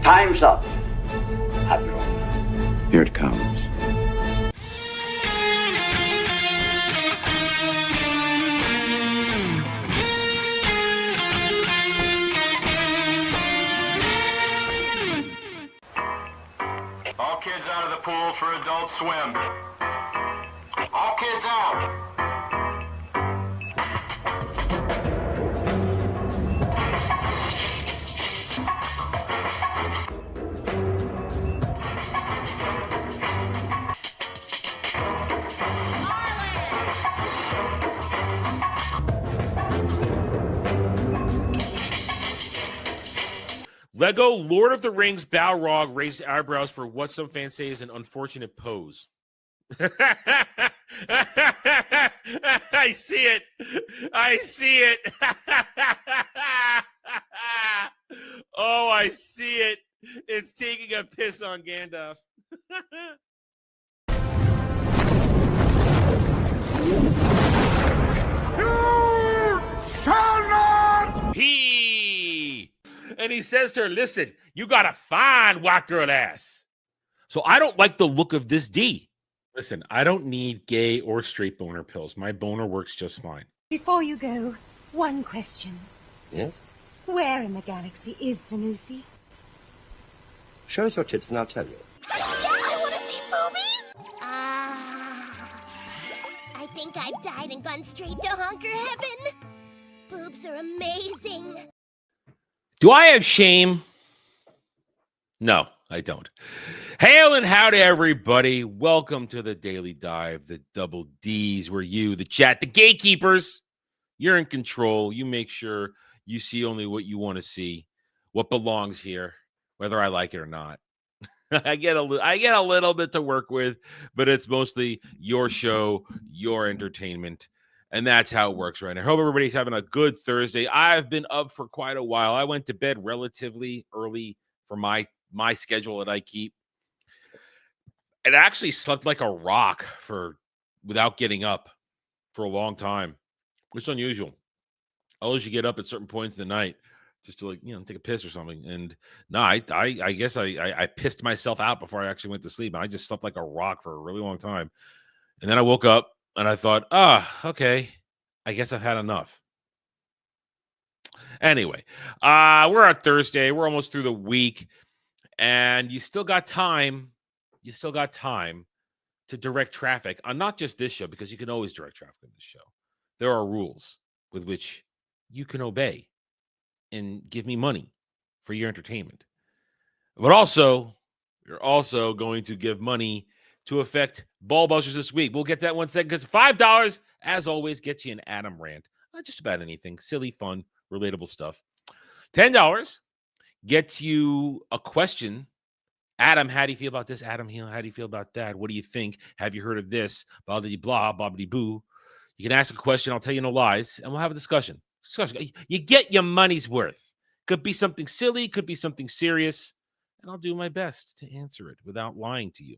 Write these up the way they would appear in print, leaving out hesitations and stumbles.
Time's up, Admiral. Here it comes. All kids out of the pool for Adult Swim. All kids out. Lego Lord of the Rings Balrog raised eyebrows for what some fans say is an unfortunate pose. I see it. I see it. Oh, I see it. It's taking a piss on Gandalf. You shall not! And he says to her, listen, you got a fine white girl ass. So I don't like the look of this D. Listen, I don't need gay or straight boner pills. My boner works just fine. Before you go, one question. Yes? Where in the galaxy is Sanusi? Show us your tits and I'll tell you. Yeah, I want to see movies! I think I've died and gone straight to honker heaven. Boobs are amazing. Do I have shame? No, I don't. Hail and howdy, everybody. Welcome to the Daily Dive, the double D's, where you, the chat, the gatekeepers, you're in control. You make sure you see only what you want to see, what belongs here, whether I like it or not. I get a little bit to work with, but it's mostly your show, your entertainment. And that's how it works right now. I hope everybody's having a good Thursday. I've been up for quite a while. I went to bed relatively early for my schedule that I keep. And actually slept like a rock without getting up for a long time, which is unusual. I usually get up at certain points in the night just to take a piss or something. And no, I guess I pissed myself out before I actually went to sleep. And I just slept like a rock for a really long time. And then I woke up. And I thought, okay, I guess I've had enough. Anyway, we're on Thursday. We're almost through the week. And you still got time. You still got time to direct traffic on not just this show, because you can always direct traffic on this show. There are rules with which you can obey and give me money for your entertainment. But also, you're also going to give money to affect Ballbusters this week. We'll get that one second, because $5, as always, gets you an Adam rant. Not just about anything. Silly, fun, relatable stuff. $10 gets you a question. Adam, how do you feel about this? Adam, how do you feel about that? What do you think? Have you heard of this? Blah, blah, blah, boo. You can ask a question. I'll tell you no lies, and we'll have a discussion. You get your money's worth. Could be something silly. Could be something serious. And I'll do my best to answer it without lying to you.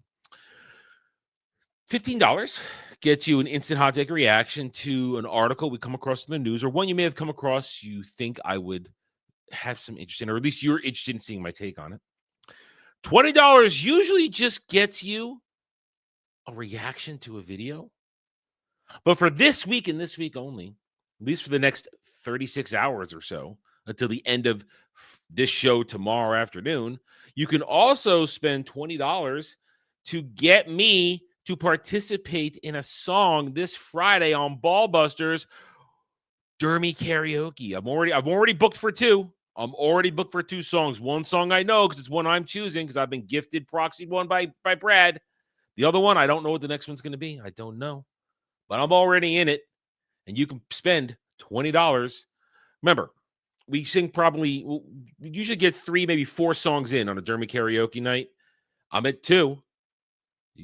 $15 gets you an instant hot take reaction to an article we come across in the news, or one you may have come across you think I would have some interest in, or at least you're interested in seeing my take on it. $20 usually just gets you a reaction to a video. But for this week and this week only, at least for the next 36 hours or so, until the end of this show tomorrow afternoon, you can also spend $20 to get me to participate in a song this Friday on Ballbusters Dermy Karaoke. I'm already booked for two. I'm already booked for two songs. One song I know because it's one I'm choosing because I've been gifted proxy one by Brad. The other one, I don't know what the next one's going to be. I don't know. But I'm already in it. And you can spend $20. Remember, we usually get 3, maybe 4 songs in on a Dermy Karaoke night. I'm at 2.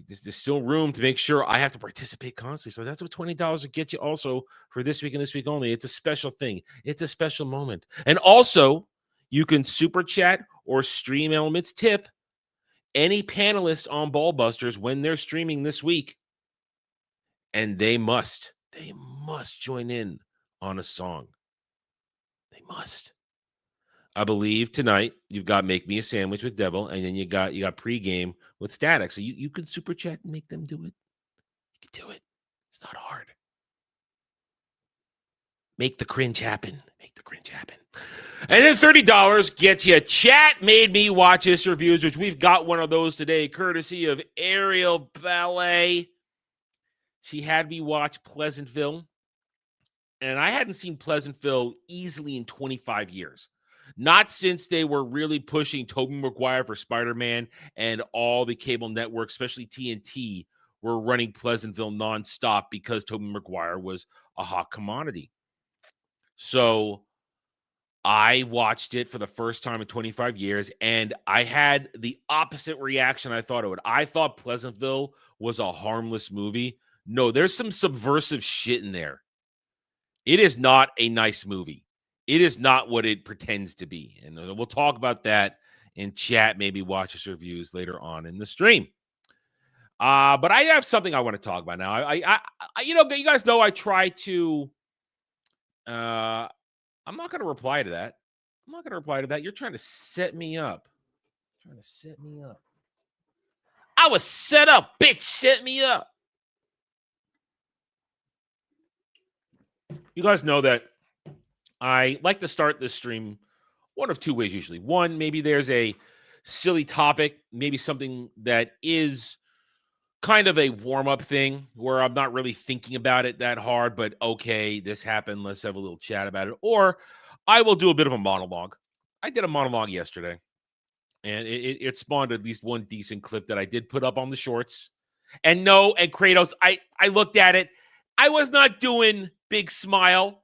There's still room to make sure I have to participate constantly. So that's what $20 will get you also for this week and this week only. It's a special thing. It's a special moment. And also, you can super chat or stream elements tip any panelist on Ballbusters when they're streaming this week. And they must join in on a song. They must. I believe tonight you've got Make Me a Sandwich with Devil, and then you got pregame with Static. So you could super chat and make them do it. You can do it. It's not hard. Make the cringe happen. Make the cringe happen. And then $30 gets you Chat Made Me Watch This Reviews, which we've got one of those today, courtesy of Ariel Ballet. She had me watch Pleasantville, and I hadn't seen Pleasantville easily in 25 years. Not since they were really pushing Tobey Maguire for Spider-Man, and all the cable networks, especially TNT, were running Pleasantville nonstop because Tobey Maguire was a hot commodity. So I watched it for the first time in 25 years, and I had the opposite reaction I thought it would. I thought Pleasantville was a harmless movie. No, there's some subversive shit in there. It is not a nice movie. It is not what it pretends to be. And we'll talk about that in Chat, maybe watch us reviews later on in the stream. But I have something I want to talk about now. I you guys know I try to I'm not going to reply to that. I'm not going to reply to that. You're trying to set me up. Trying to set me up. I was set up, bitch. Set me up. You guys know that I like to start this stream one of two ways usually. One, maybe there's a silly topic, maybe something that is kind of a warm-up thing where I'm not really thinking about it that hard, but okay, this happened. Let's have a little chat about it. Or I will do a bit of a monologue. I did a monologue yesterday, and it spawned at least one decent clip that I did put up on the shorts. And no, and Kratos, I looked at it. I was not doing big smile.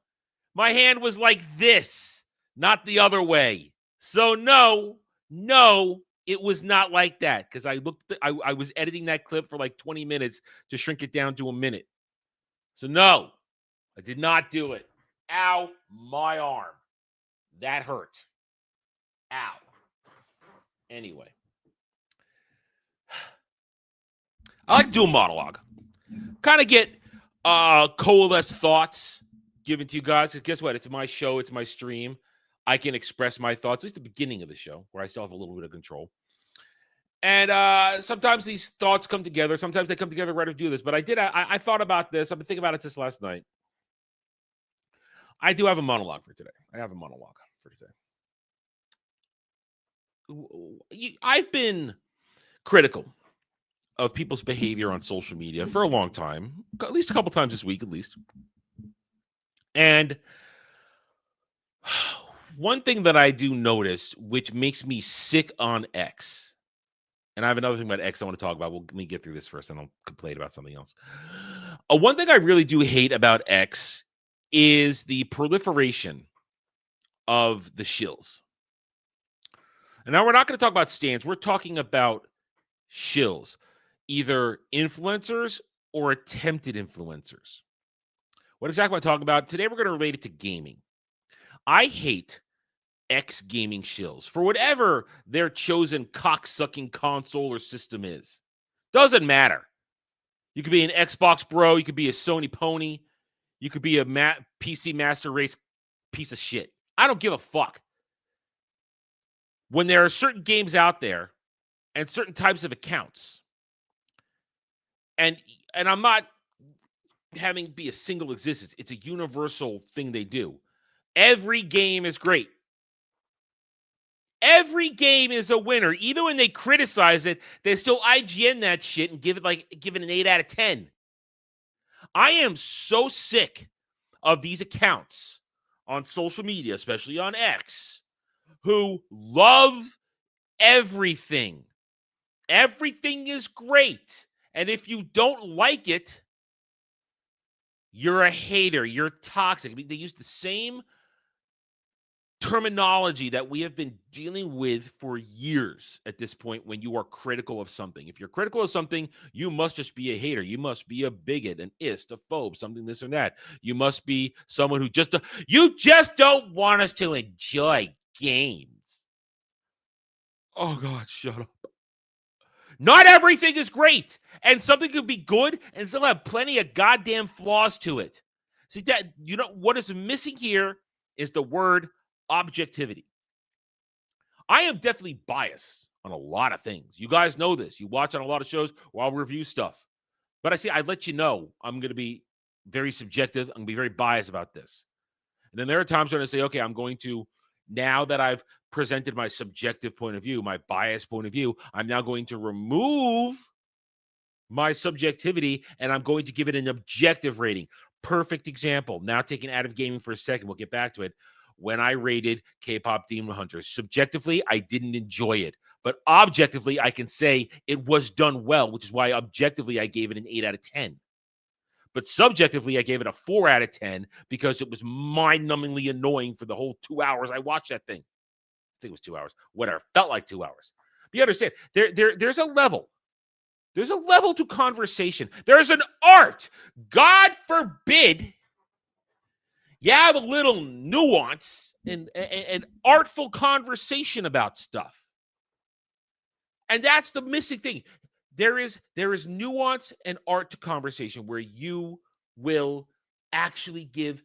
My hand was like this, not the other way. So no, it was not like that, because I was editing that clip for like 20 minutes to shrink it down to a minute. So no, I did not do it. Ow, my arm. That hurt. Ow. Anyway. I like to do a monologue. Kind of get coalesced thoughts given to you guys. Guess what? It's my show. It's my stream. I can express my thoughts. At least the beginning of the show, where I still have a little bit of control. And sometimes these thoughts come together. Sometimes they come together right to do this. But I thought about this. I've been thinking about it since last night. I do have a monologue for today. I've been critical of people's behavior on social media for a long time, at least a couple times this week, at least. And one thing that I do notice, which makes me sick on X, and I have another thing about X I want to talk about. Let me get through this first, and I'll complain about something else. One thing I really do hate about X is the proliferation of the shills. And now we're not going to talk about stands. We're talking about shills, either influencers or attempted influencers. What exactly am I talking about? Today we're going to relate it to gaming. I hate X gaming shills for whatever their chosen cock-sucking console or system is. Doesn't matter. You could be an Xbox bro. You could be a Sony pony. You could be a PC Master Race piece of shit. I don't give a fuck. When there are certain games out there and certain types of accounts, and I'm not having it be a single existence. It's a universal thing they do. Every game is great. Every game is a winner. Even when they criticize it, they still IGN that shit and give it an 8 out of 10. I am so sick of these accounts on social media, especially on X, who love everything. Everything is great. And if you don't like it, you're a hater. You're toxic. I mean, they use the same terminology that we have been dealing with for years at this point when you are critical of something. If you're critical of something, you must just be a hater. You must be a bigot, an ist, a phobe, something this or that. You must be someone who you just don't want us to enjoy games. Oh, God, shut up. Not everything is great, and something could be good and still have plenty of goddamn flaws to it. See, that what is missing here is the word objectivity. I am definitely biased on a lot of things. You guys know this. You watch on a lot of shows where I'll review stuff. But I let you know I'm going to be very subjective. I'm going to be very biased about this. And then there are times when I say, okay, I'm going to, now that I've presented my subjective point of view, my biased point of view, I'm now going to remove my subjectivity and I'm going to give it an objective rating. Perfect example. Now taking out of gaming for a second, we'll get back to it. When I rated K-pop Demon Hunters, subjectively, I didn't enjoy it. But objectively, I can say it was done well, which is why objectively I gave it an 8 out of 10. But subjectively, I gave it a 4 out of 10 because it was mind-numbingly annoying for the whole 2 hours I watched that thing. I think it was 2 hours. Whatever. Felt like 2 hours. But you understand, there's a level. There's a level to conversation. There's an art. God forbid you have a little nuance and artful conversation about stuff. And that's the missing thing. There is nuance and art to conversation where you will actually give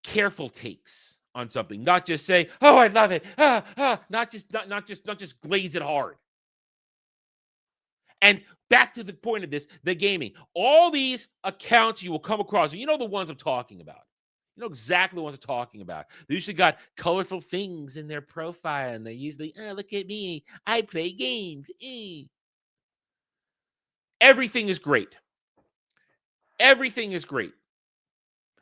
careful takes on something, not just say, "Oh, I love it," not just glaze it hard. And back to the point of this, the gaming. All these accounts you will come across, and you know the ones I'm talking about. You know exactly what I'm talking about. They usually got colorful things in their profile, and they usually, "Oh, look at me. I play games." Everything is great. Everything is great.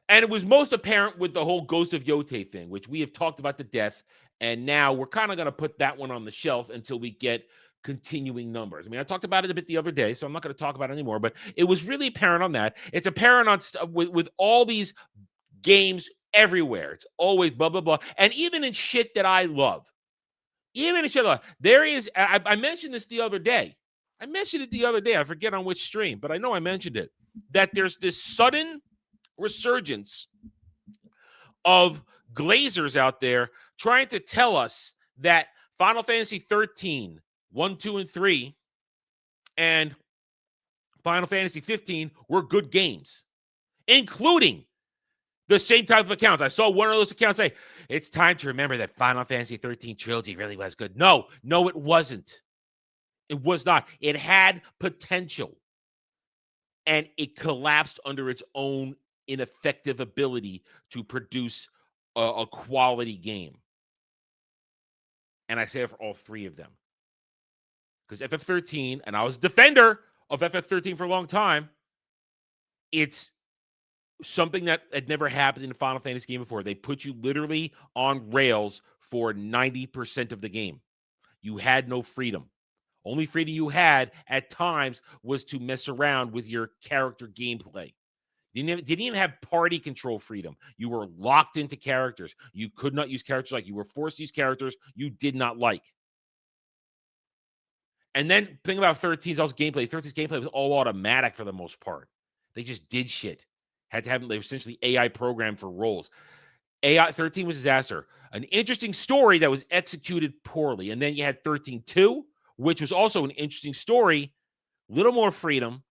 And it was most apparent with the whole Ghost of Yote thing, which we have talked about to death. And now we're kind of going to put that one on the shelf until we get continuing numbers. I mean, I talked about it a bit the other day, so I'm not going to talk about it anymore. But it was really apparent on that. It's apparent on with all these games everywhere. It's always blah, blah, blah. And even in shit that I love. Even in shit, there is, I mentioned this the other day. I mentioned it the other day. I forget on which stream, but I know I mentioned it. That there's this sudden resurgence of glazers out there trying to tell us that Final Fantasy 13, 1, 2, and 3, and Final Fantasy 15 were good games, including the same type of accounts. I saw one of those accounts say, "It's time to remember that Final Fantasy 13 trilogy really was good." No, it wasn't. It was not. It had potential. And it collapsed under its own ineffective ability to produce a quality game. And I say it for all three of them. Because FF13, and I was a defender of FF13 for a long time, it's something that had never happened in a Final Fantasy game before. They put you literally on rails for 90% of the game. You had no freedom. Only freedom you had at times was to mess around with your character gameplay. You didn't even have party control freedom. You were locked into characters. You could not use characters like you were forced to use characters you did not like. And then think about 13's also gameplay. 13's gameplay was all automatic for the most part. They just did shit. Had to have they were essentially AI programmed for roles. AI 13 was a disaster. An interesting story that was executed poorly. And then you had 13-2, which was also an interesting story, little more freedom,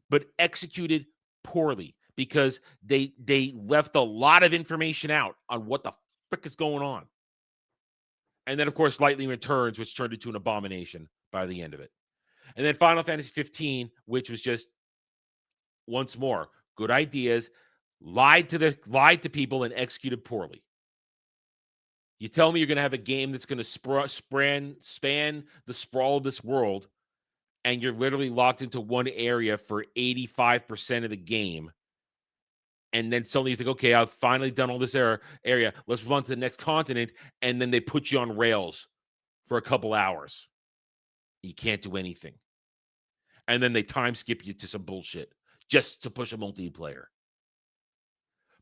but executed poorly because they left a lot of information out on what the frick is going on. And then, of course, Lightning Returns, which turned into an abomination by the end of it. And then Final Fantasy 15, which was just, once more, good ideas, lied to people and executed poorly. You tell me you're going to have a game that's going to span the sprawl of this world, and you're literally locked into one area for 85% of the game. And then suddenly you think, okay, I've finally done all this area. Let's move on to the next continent. And then they put you on rails for a couple hours. You can't do anything. And then they time skip you to some bullshit just to push a multiplayer.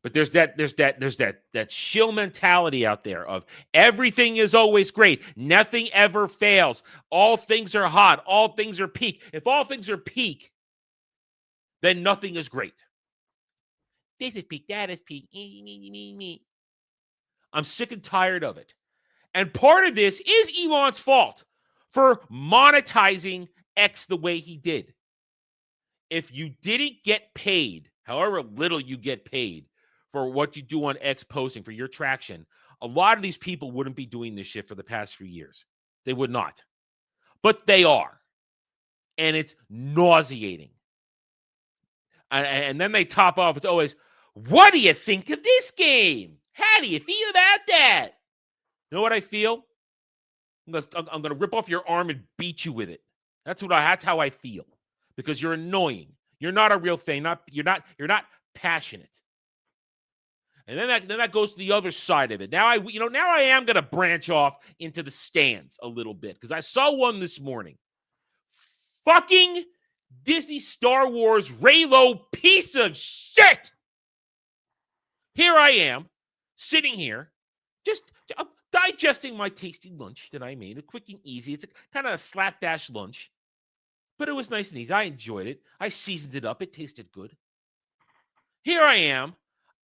But there's that shill mentality out there of everything is always great. Nothing ever fails. All things are hot. All things are peak. If all things are peak, then nothing is great. This is peak. That is peak. I'm sick and tired of it. And part of this is Elon's fault for monetizing X the way he did. If you didn't get paid, however little you get paid, for what you do on X posting, for your traction, a lot of these people wouldn't be doing this shit for the past few years. They would not. But they are. And it's nauseating. And then they top off. It's always, what do you think of this game? How do you feel about that? You know what I feel? I'm gonna rip off your arm and beat you with it. That's how I feel. Because you're annoying. You're not a real fan. You're not passionate. And then that goes to the other side of it. Now I am gonna branch off into the stands a little bit because I saw one this morning. Fucking Disney Star Wars Raylo piece of shit. Here I am, sitting here, just digesting my tasty lunch that I made. A quick and easy. It's kind of a slapdash lunch, but it was nice and easy. I enjoyed it. I seasoned it up. It tasted good. Here I am.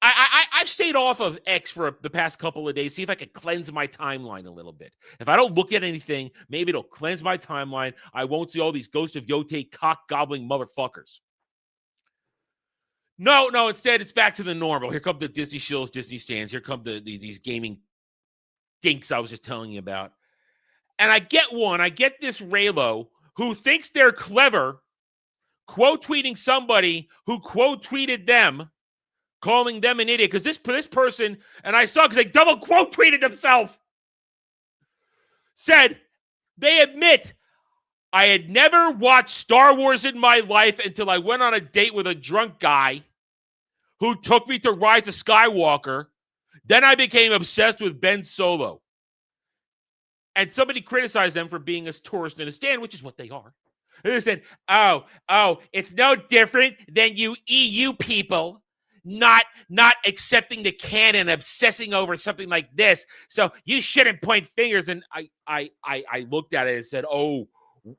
I've stayed off of X for the past couple of days, see if I could cleanse my timeline a little bit. If I don't look at anything, maybe it'll cleanse my timeline. I won't see all these Ghost of Yote cock-gobbling motherfuckers. No, instead it's back to the normal. Here come the Disney shills, Disney stands. Here come these gaming dinks I was just telling you about. And I get this Raylo who thinks they're clever, quote tweeting somebody who quote tweeted them, calling them an idiot. Because this person, and I saw because they double quote tweeted themselves, said they admit, I had never watched Star Wars in my life until I went on a date with a drunk guy who took me to Rise of Skywalker. Then I became obsessed with Ben Solo. And somebody criticized them for being a tourist in a stand, which is what they are. And they said, oh, it's no different than you EU people not accepting the canon, obsessing over something like this. So you shouldn't point fingers. And I looked at it and said, oh,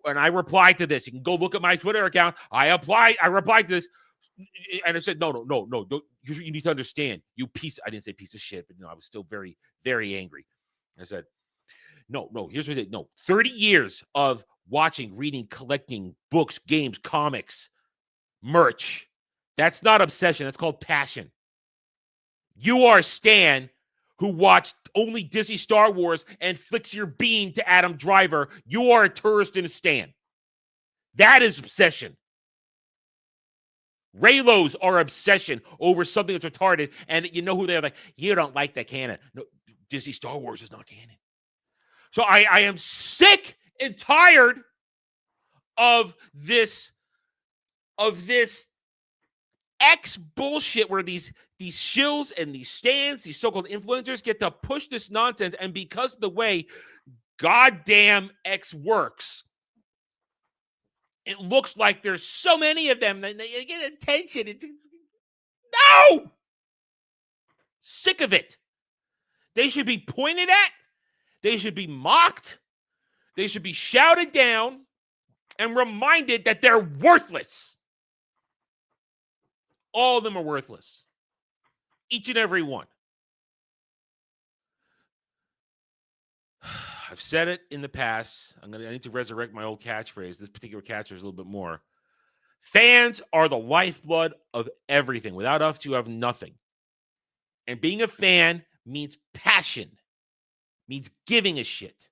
and I replied to this. You can go look at my Twitter account. I replied to this. And I said, no, don't, you need to understand, you piece. I didn't say piece of shit, but I was still very, very angry. I said, no, here's what it is. No, 30 years of watching, reading, collecting books, games, comics, merch. That's not obsession. That's called passion. You are Stan who watched only Disney Star Wars and flicks your bean to Adam Driver. You are a tourist in a stand. That is obsession. Raylos are obsession over something that's retarded, and you know who they're like, you don't like the canon. No, Disney Star Wars is not canon. So I am sick and tired of this X bullshit where these shills and these stands, these so-called influencers get to push this nonsense, and because of the way goddamn X works, it looks like there's so many of them that they get attention. No! Sick of it. They should be pointed at. They should be mocked. They should be shouted down and reminded that they're worthless. All of them are worthless. Each and every one. I've said it in the past. I need to resurrect my old catchphrase. This particular catchphrase is a little bit more. Fans are the lifeblood of everything. Without us, you have nothing. And being a fan means passion. Means giving a shit.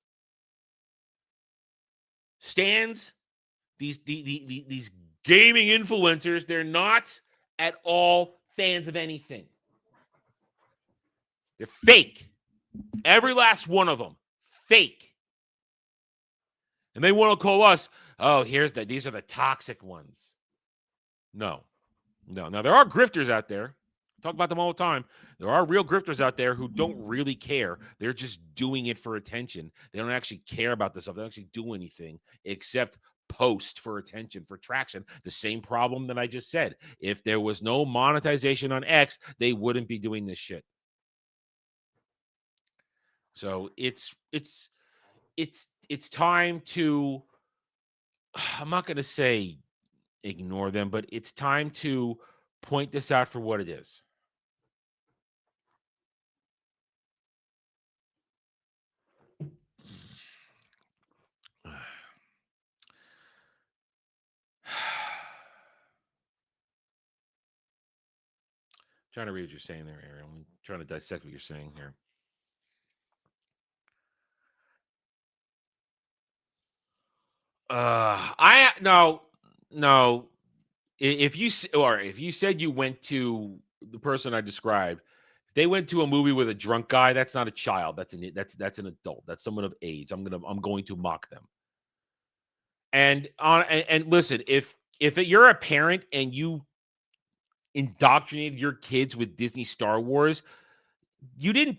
Stands, these gaming influencers, they're not at all fans of anything. They're fake. Every last one of them. Fake. And they want to call us, oh, these are the toxic ones. No. Now, there are grifters out there. I talk about them all the time. There are real grifters out there who don't really care. They're just doing it for attention. They don't actually care about this stuff. They don't actually do anything except post for attention, for traction. The same problem that I just said. If there was no monetization on X, they wouldn't be doing this shit. So it's time to, I'm not going to say ignore them, but it's time to point this out for what it is. Trying to read what you're saying there, Ariel. I'm trying to dissect what you're saying here. I no, no. If you said you went to the person I described, if they went to a movie with a drunk guy, that's not a child. That's an adult. That's someone of age. I'm going to mock them. And listen, if you're a parent and you indoctrinated your kids with Disney Star Wars, you didn't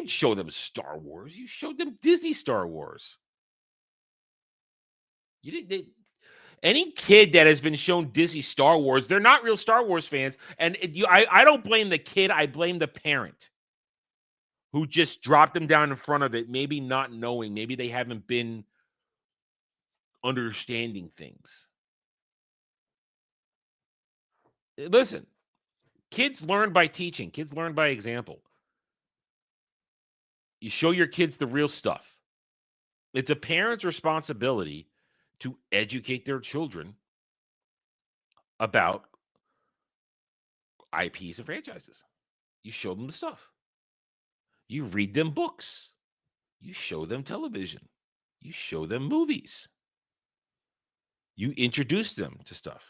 show them Star Wars. You showed them Disney Star Wars. You didn't. Any kid that has been shown Disney Star Wars, they're not real Star Wars fans. And I don't blame the kid. I blame the parent who just dropped them down in front of it, maybe not knowing. Maybe they haven't been understanding things. Listen, kids learn by teaching. Kids learn by example. You show your kids the real stuff. It's a parent's responsibility to educate their children about IPs and franchises. You show them the stuff. You read them books. You show them television. You show them movies. You introduce them to stuff.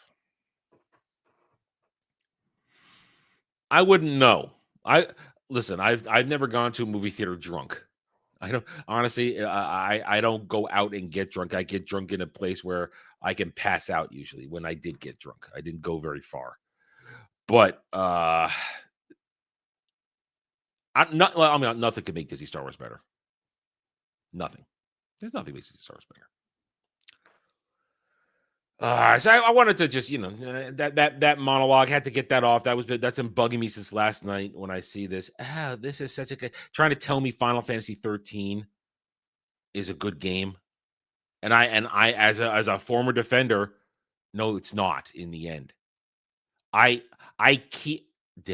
I wouldn't know. I've never gone to a movie theater drunk. I don't honestly. I don't go out and get drunk. I get drunk in a place where I can pass out. Usually, when I did get drunk, I didn't go very far. But nothing could make Disney Star Wars better. Nothing. There's nothing that makes Disney Star Wars better. So I wanted to just, that monologue, had to get that off. That's been bugging me since last night when I see this. This is such a good, trying to tell me Final Fantasy 13 is a good game. And I as a former defender, no, it's not in the end. Did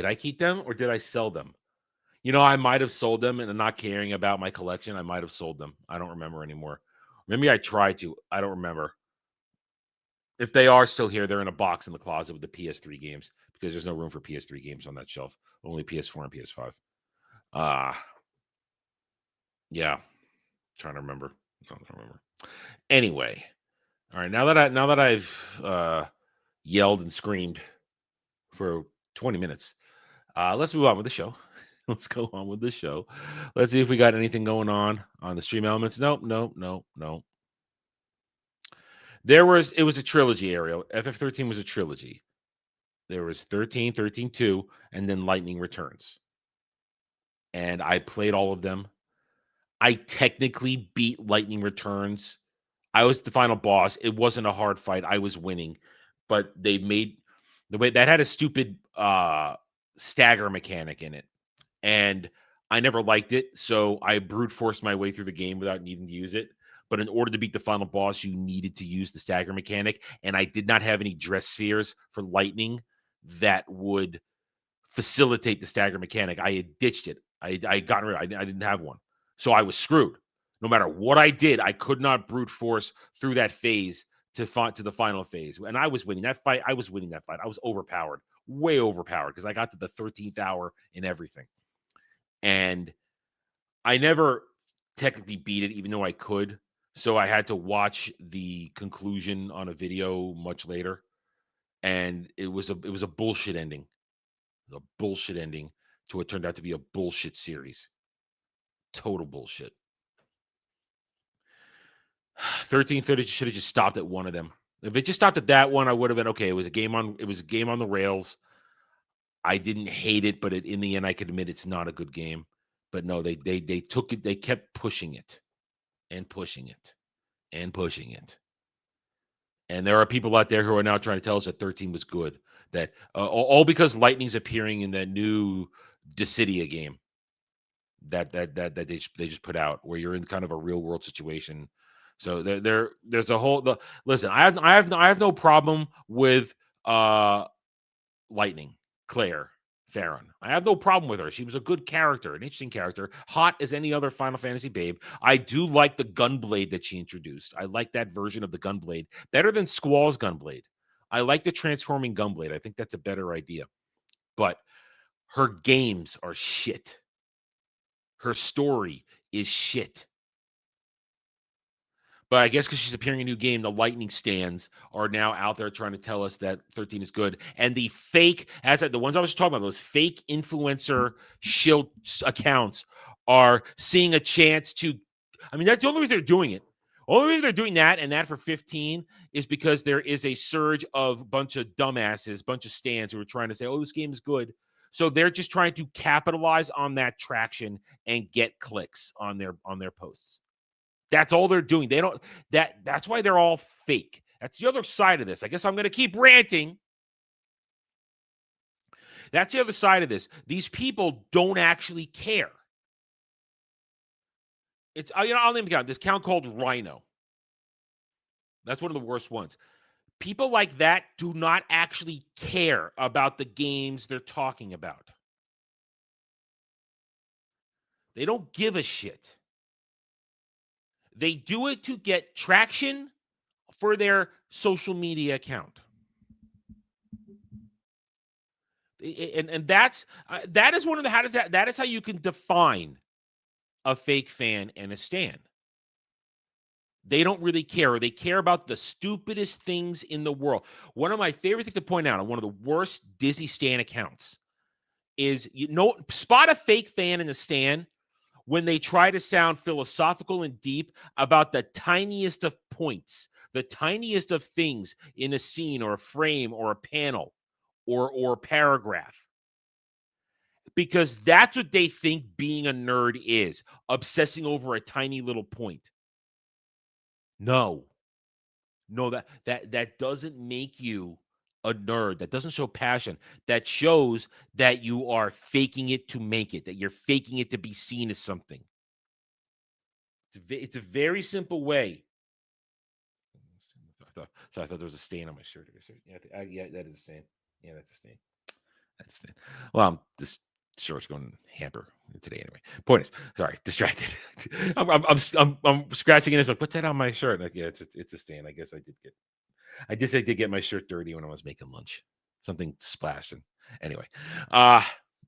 I keep them or did I sell them? I might have sold them, and I'm not caring about my collection. I might have sold them. I don't remember anymore. Maybe I tried to. I don't remember. If they are still here, they're in a box in the closet with the PS3 games because there's no room for PS3 games on that shelf. Only PS4 and PS5. Yeah. Trying to remember. I don't remember. Anyway. All right. Now that I've yelled and screamed for 20 minutes, let's move on with the show. Let's go on with the show. Let's see if we got anything going on the stream elements. Nope. It was a trilogy, Ariel. FF13 was a trilogy. There was 13, 13-2, and then Lightning Returns. And I played all of them. I technically beat Lightning Returns. I was the final boss. It wasn't a hard fight. I was winning. But they made the way that had a stupid stagger mechanic in it. And I never liked it. So I brute forced my way through the game without needing to use it. But in order to beat the final boss, you needed to use the stagger mechanic. And I did not have any dress spheres for Lightning that would facilitate the stagger mechanic. I had ditched it. I got rid of it. I didn't have one. So I was screwed. No matter what I did, I could not brute force through that phase to the final phase. And I was winning that fight. I was overpowered, way overpowered, because I got to the 13th hour in everything. And I never technically beat it, even though I could. So I had to watch the conclusion on a video much later, and it was a bullshit ending. It was a bullshit ending to what turned out to be a bullshit series. Total bullshit. 1330 should have just stopped at one of them. If it just stopped at that one, I would have been okay. It was a game on the rails. I didn't hate it, but in the end, I could admit it's not a good game. But no, they took it. They kept pushing it. And pushing it and pushing it. And there are people out there who are now trying to tell us that 13 was good. That all because Lightning's appearing in that new Dissidia game that they just put out, where you're in kind of a real world situation. So there's a whole listen. I have no problem with Lightning, Claire, Farron. I have no problem with her. She was a good character, an interesting character, hot as any other Final Fantasy babe. I do like the Gunblade that she introduced. I like that version of the Gunblade better than Squall's Gunblade. I like the transforming Gunblade. I think that's a better idea. But her games are shit. Her story is shit. But I guess because she's appearing in a new game, the lightning stands are now out there trying to tell us that 13 is good. And the fake, the ones I was talking about, those fake influencer shield accounts are seeing a chance to. I mean, that's the only reason they're doing it. Only reason they're doing that and that for 15 is because there is a surge of a bunch of dumbasses, bunch of stands who are trying to say, "Oh, this game is good." So they're just trying to capitalize on that traction and get clicks on their posts. That's all they're doing. They don't that's why they're all fake. That's the other side of this. I guess I'm going to keep ranting. That's the other side of this. These people don't actually care. It's I'll name it. This account called Rhino. That's one of the worst ones. People like that do not actually care about the games they're talking about. They don't give a shit. They do it to get traction for their social media account. And that is one of the that is how you can define a fake fan and a stan. They don't really care. They care about the stupidest things in the world. One of my favorite things to point out on one of the worst Disney stan accounts is spot a fake fan in a stan when they try to sound philosophical and deep about the tiniest of points, the tiniest of things in a scene or a frame or a panel or a paragraph. Because that's what they think being a nerd is, obsessing over a tiny little point. No, that doesn't make you a nerd. That doesn't show passion. That shows that you are faking it to make it, that you're faking it to be seen as something. It's a very simple way. I thought there was a stain on my shirt. Yeah, that is a stain. Yeah, that's a stain. That's a stain. Well, this shirt's going hamper today anyway. Point is, sorry, distracted. I'm scratching in this, but what's that on my shirt? Like, yeah, it's a stain. I guess I did get my shirt dirty when I was making lunch. Something splashed. And anyway,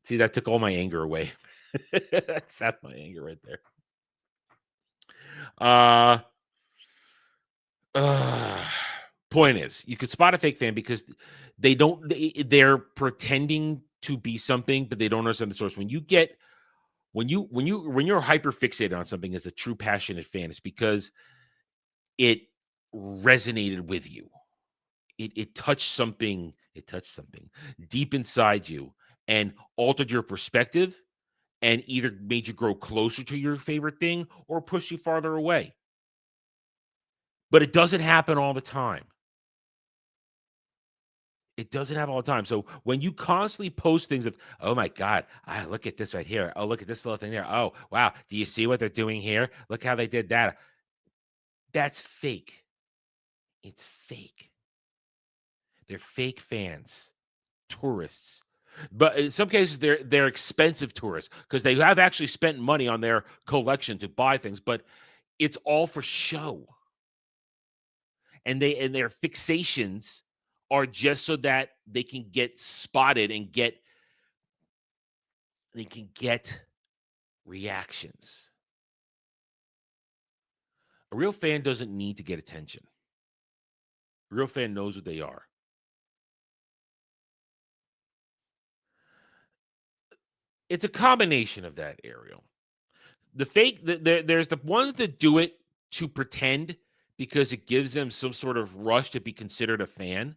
see, that took all my anger away. That's my anger right there. Point is, you could spot a fake fan because they're pretending to be something, but they don't understand the source. When you're hyper fixated on something as a true passionate fan, it's because it resonated with you. It touched something. It touched something deep inside you and altered your perspective and either made you grow closer to your favorite thing or push you farther away. But it doesn't happen all the time. It doesn't happen all the time. So when you constantly post things of, oh my God, look at this right here. Oh, look at this little thing there. Oh, wow. Do you see what they're doing here? Look how they did that. That's fake. It's fake. They're fake fans, tourists. But in some cases, they're expensive tourists because they have actually spent money on their collection to buy things, but it's all for show. And their fixations are just so that they can get spotted and they can get reactions. A real fan doesn't need to get attention. A real fan knows what they are. It's a combination of that, Ariel. The fake, there's the ones that do it to pretend because it gives them some sort of rush to be considered a fan.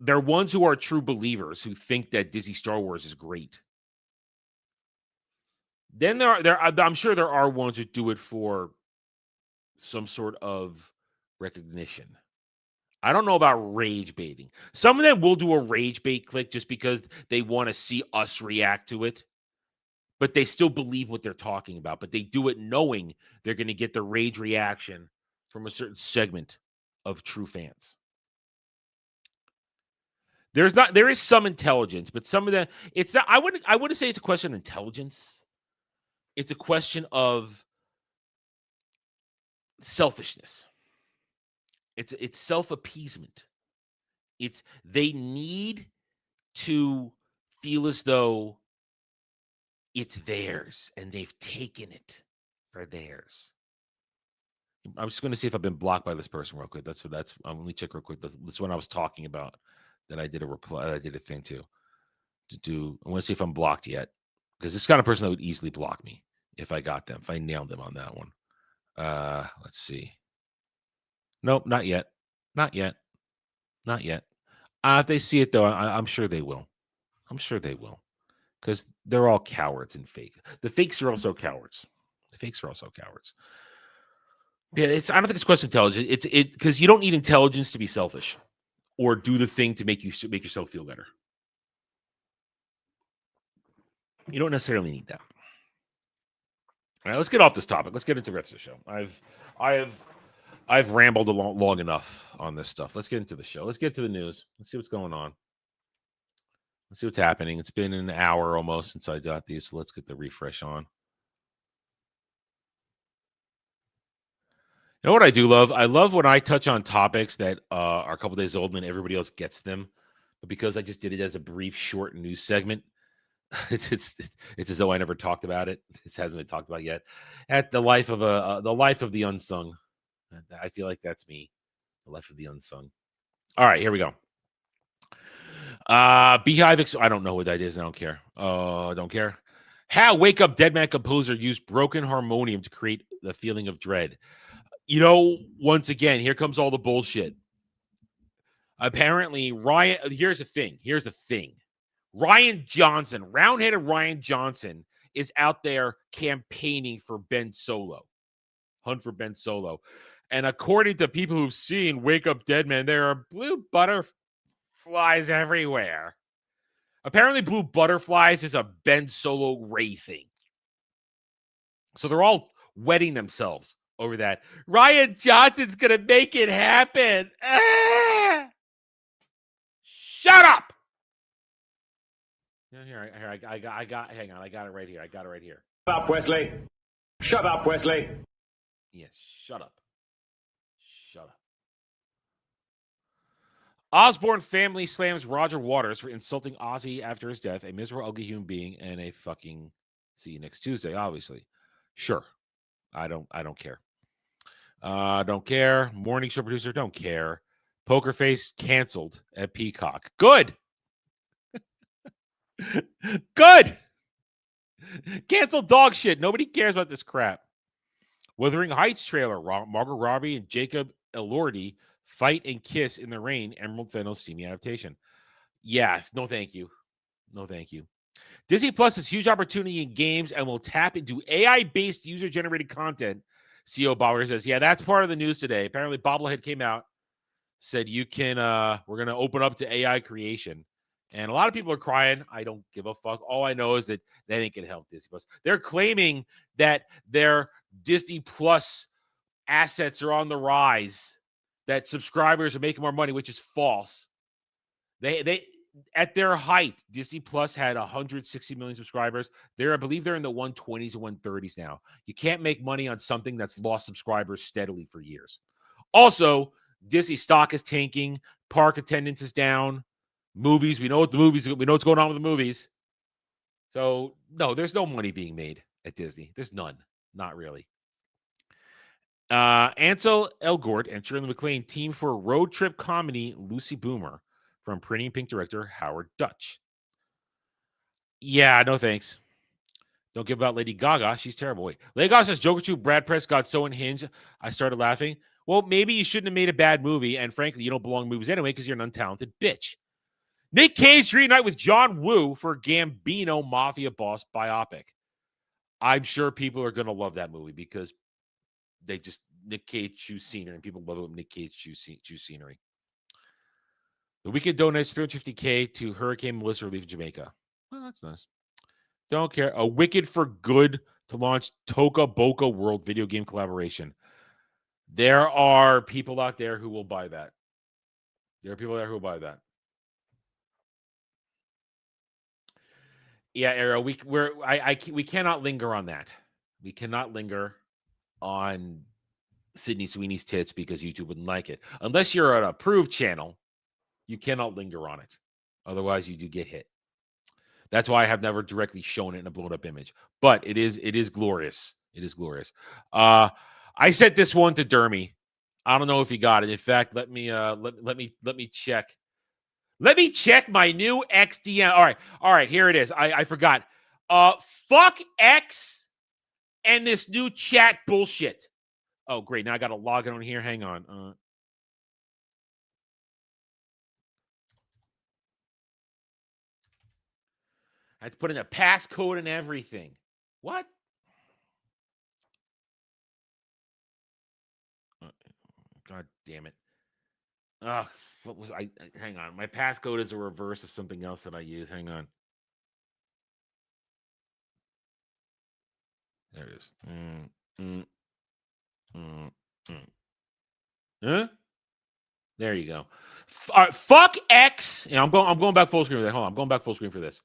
They're ones who are true believers who think that Disney Star Wars is great. Then I'm sure there are ones who do it for some sort of recognition. I don't know about rage baiting. Some of them will do a rage bait click just because they want to see us react to it. But they still believe what they're talking about. But they do it knowing they're going to get the rage reaction from a certain segment of true fans. There is some intelligence, but some of them, it's not, I wouldn't say it's a question of intelligence. It's a question of selfishness. It's self-appeasement. They need to feel as though it's theirs and they've taken it for theirs. I'm just going to see if I've been blocked by this person real quick. Let me check real quick. That's what I was talking about that I did a reply. I did a thing to do. I want to see if I'm blocked yet, because this kind of person that would easily block me if I got them, if I nailed them on that one. Let's see. Nope, not yet. Not yet. Not yet. If they see it though, I'm sure they will. I'm sure they will, because they're all cowards and fake. The fakes are also cowards. The fakes are also cowards. Yeah, I don't think it's a question of intelligence. It's because you don't need intelligence to be selfish or do the thing to make yourself feel better. You don't necessarily need that. All right, let's get off this topic. Let's get into the rest of the show. I've rambled long enough on this stuff. Let's get into the show. Let's get to the news. Let's see what's going on. Let's see what's happening. It's been an hour almost since I got these, so let's get the refresh on. You know what I do love? I love when I touch on topics that are a couple days old and then everybody else gets them. But because I just did it as a brief, short news segment, it's as though I never talked about it. It hasn't been talked about yet. At the life of the unsung. I feel like that's me. The life of the unsung. All right, here we go. Beehive. I don't know what that is. I don't care. Don't care. How Wake Up Dead Man composer used broken harmonium to create the feeling of dread. You know, once again, here comes all the bullshit. Apparently, here's the thing. Ryan Johnson, round-headed Ryan Johnson, is out there campaigning for Ben Solo. Hunt for Ben Solo. And according to people who've seen Wake Up Dead Man, there are blue butterflies everywhere. Apparently, blue butterflies is a Ben Solo Ray thing. So they're all wetting themselves over that. Ryan Johnson's going to make it happen. Shut up. Here, I got it right here. Shut up, Wesley. Shut up, Wesley. Yes, shut up. Osborne family slams Roger Waters for insulting Ozzy after his death. A miserable, ugly human being and a fucking see you next Tuesday, obviously. Sure. I don't care. Don't care. Morning show producer, don't care. Poker Face canceled at Peacock. Good. Good. Cancel dog shit. Nobody cares about this crap. Wuthering Heights trailer. Margot Robbie and Jacob Elordi fight and kiss in the rain. Emerald Fennell's steamy adaptation. Yeah, no thank you. No thank you. Disney Plus has huge opportunity in games and will tap into AI-based user-generated content. CEO Bobblehead says, yeah, that's part of the news today. Apparently, Bobblehead came out, said you can, we're going to open up to AI creation. And a lot of people are crying. I don't give a fuck. All I know is that ain't going to help Disney Plus. They're claiming that their Disney Plus assets are on the rise, that subscribers are making more money, which is false. They at their height, Disney Plus had 160 million subscribers. I believe they're in the 120s and 130s now. You can't make money on something that's lost subscribers steadily for years. Also, Disney stock is tanking. Park attendance is down. Movies, we know what's going on with the movies. So, no, there's no money being made at Disney. There's none. Not really. Ansel Elgort and Shirley MacLaine team for road trip comedy Lucy Boomer from Pretty in Pink director Howard Dutch. Yeah, no thanks. Don't give about Lady Gaga. She's terrible. Wait. Lady Gaga says Joker 2 Brad Press got so unhinged, I started laughing. Well, maybe you shouldn't have made a bad movie, and frankly, you don't belong in movies anyway because you're an untalented bitch. Nick Cage reunite with John Woo for Gambino Mafia Boss biopic. I'm sure people are going to love that movie because Nick Cage choose scenery, and people love it when Nick Cage choose scenery. The Weekend donates $350K to Hurricane Melissa relief in Jamaica. Well, that's nice. Don't care. A Wicked for Good to launch Toca Boca World video game collaboration. There are people out there who will buy that. Yeah, Arrow. We cannot linger on that. We cannot linger on Sydney Sweeney's tits because YouTube wouldn't like it. Unless you're an approved channel, you cannot linger on it. Otherwise, you do get hit. That's why I have never directly shown it in a blown up image. But it is glorious. It is glorious. I sent this one to Dermy. I don't know if he got it. In fact, let me check. Let me check my new XDM. All right, here it is. I forgot. Fuck X and this new chat bullshit. Oh, great. Now I got to log in on here. Hang on. I had to put in a passcode and everything. What? God damn it. What was I? Hang on. My passcode is a reverse of something else that I use. Hang on. There it is. Huh? There you go. Fuck X. I'm going back full screen for that. Hold on. I'm going back full screen for this.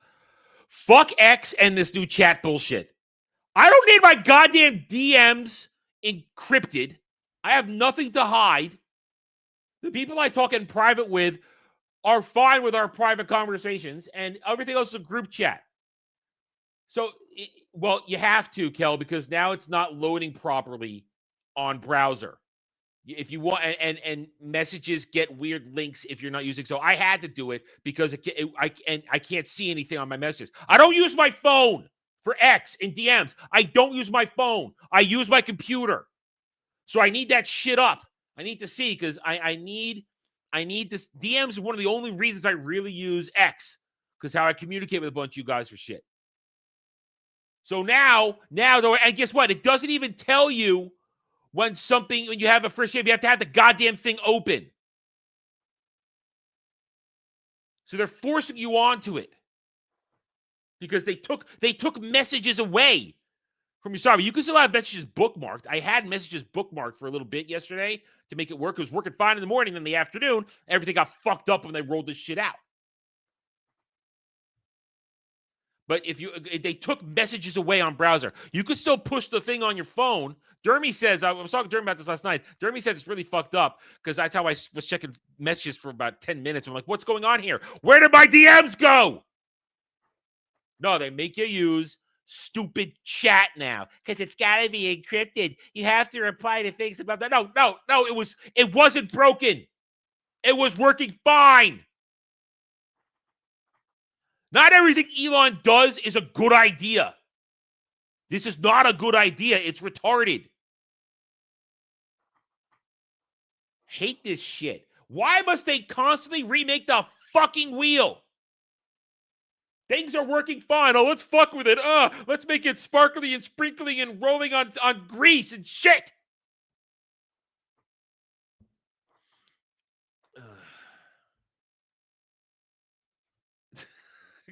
Fuck X and this new chat bullshit. I don't need my goddamn DMs encrypted. I have nothing to hide. The people I talk in private with are fine with our private conversations, and everything else is a group chat. So, well, you have to, Kel, because now it's not loading properly on browser. If you want, and messages get weird links if you're not using. So I had to do it because I can't see anything on my messages. I don't use my phone for X and DMs. I don't use my phone. I use my computer. So I need that shit up. I need to see because I need this. DMs is one of the only reasons I really use X because how I communicate with a bunch of you guys for shit. So now though, and guess what? It doesn't even tell you when you have a first shave, you have to have the goddamn thing open. So they're forcing you onto it because they took messages away from your server. You can still have messages bookmarked. I had messages bookmarked for a little bit yesterday to make it work. It was working fine in the morning. In the afternoon, everything got fucked up when they rolled this shit out. But if they took messages away on browser, you could still push the thing on your phone. Dermy says, I was talking to Dermy about this last night. Dermy said it's really fucked up because that's how I was checking messages for about 10 minutes. I'm like, what's going on here? Where did my DMs go? No, they make you use stupid chat now because it's got to be encrypted. You have to reply to things about that. No, it wasn't broken. It was working fine. Not everything Elon does is a good idea. This is not a good idea. It's retarded. Hate this shit. Why must they constantly remake the fucking wheel? Things are working fine. Oh, let's fuck with it. Let's make it sparkly and sprinkling and rolling on grease and shit.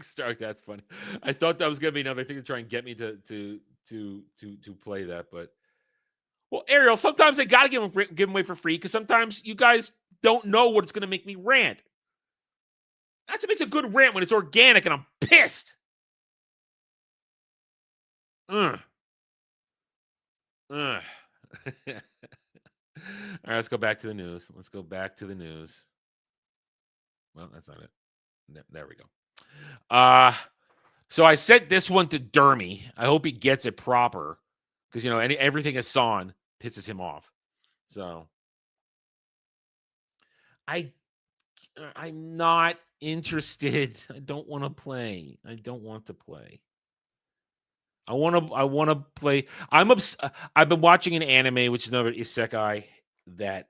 Stark, that's funny. I thought that was gonna be another thing to try and get me to play that, but well, Ariel, sometimes I gotta give them away for free because sometimes you guys don't know what's gonna make me rant. That's what makes a good rant when it's organic and I'm pissed. All right, let's go back to the news. Well, that's not it. There we go. So I sent this one to Dermy. I hope he gets it proper because everything Hassan pisses him off. So I'm not interested. I don't want to play. I want to play. I've been watching an anime, which is another isekai that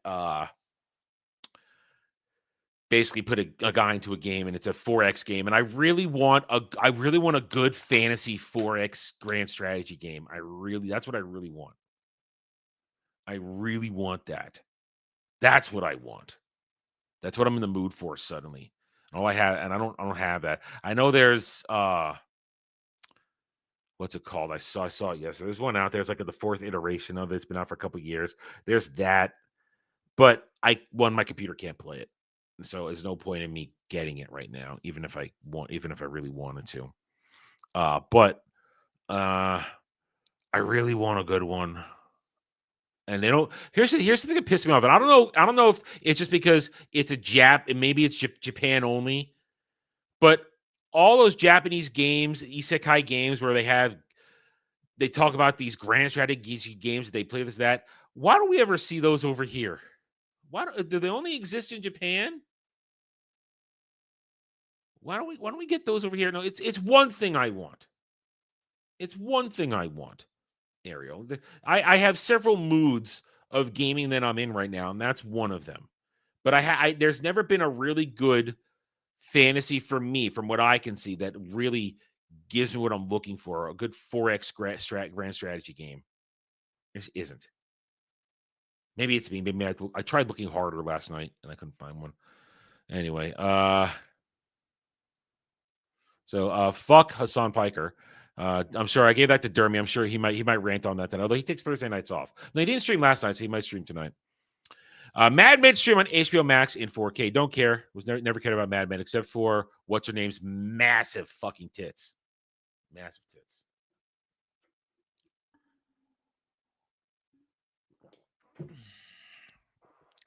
basically put a guy into a game, and it's a 4X game, and I really want a good fantasy 4X grand strategy game. That's what I really want. I really want that. That's what I want. That's what I'm in the mood for suddenly. All I have, and I don't have that. I know there's what's it called? I saw it yesterday. There's one out there. It's like the 4th iteration of it. It's been out for a couple of years. There's that, but my computer can't play it. So there's no point in me getting it right now, even if I really wanted to. But I really want a good one. And they don't. Here's the thing that pissed me off. And I don't know if it's just because it's a Jap, and maybe it's Japan only. But all those Japanese games, isekai games, where they talk about these grand strategy games, they play that. Why don't we ever see those over here? Do they only exist in Japan? Why don't we get those over here? No, it's one thing I want. It's one thing I want, Ariel. I have several moods of gaming that I'm in right now, and that's one of them. But there's never been a really good fantasy for me, from what I can see, that really gives me what I'm looking for. A good 4X grand strategy game. There isn't. Maybe it's me. Maybe I tried looking harder last night and I couldn't find one. Anyway, so fuck Hassan Piker. I'm sure I gave that to Dermy. I'm sure he might rant on that then. Although he takes Thursday nights off. No, he didn't stream last night, so he might stream tonight. Mad Men stream on HBO Max in 4K. Don't care. Never cared about Mad Men except for what's her name's massive fucking tits. Massive tits.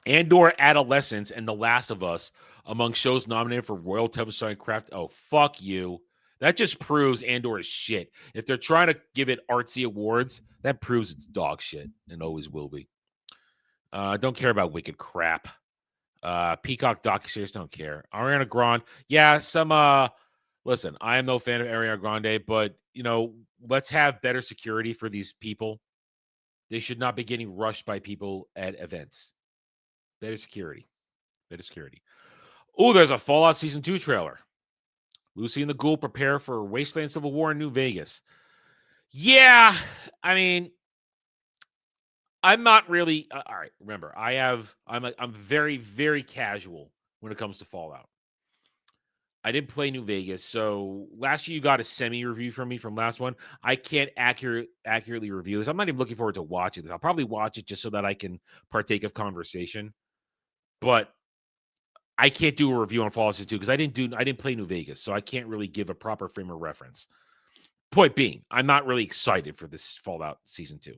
Andor Adolescence and The Last of Us among shows nominated for Royal Television Craft. Oh, fuck you. That just proves Andor is shit. If they're trying to give it artsy awards, that proves it's dog shit and always will be. Don't care about Wicked crap. Peacock docuseries, don't care. Ariana Grande. Yeah, listen, I am no fan of Ariana Grande, but, let's have better security for these people. They should not be getting rushed by people at events. Better security. Oh, there's a Fallout Season 2 trailer. Lucy and the Ghoul prepare for Wasteland Civil War in New Vegas. Yeah, I mean, I'm not really. All right, remember, I'm very, very casual when it comes to Fallout. I didn't play New Vegas, so last year you got a semi-review from me from last one. I can't accurately review this. I'm not even looking forward to watching this. I'll probably watch it just so that I can partake of conversation. But I can't do a review on Fallout 2 because I didn't play New Vegas, so I can't really give a proper frame of reference. Point being, I'm not really excited for this Fallout Season 2.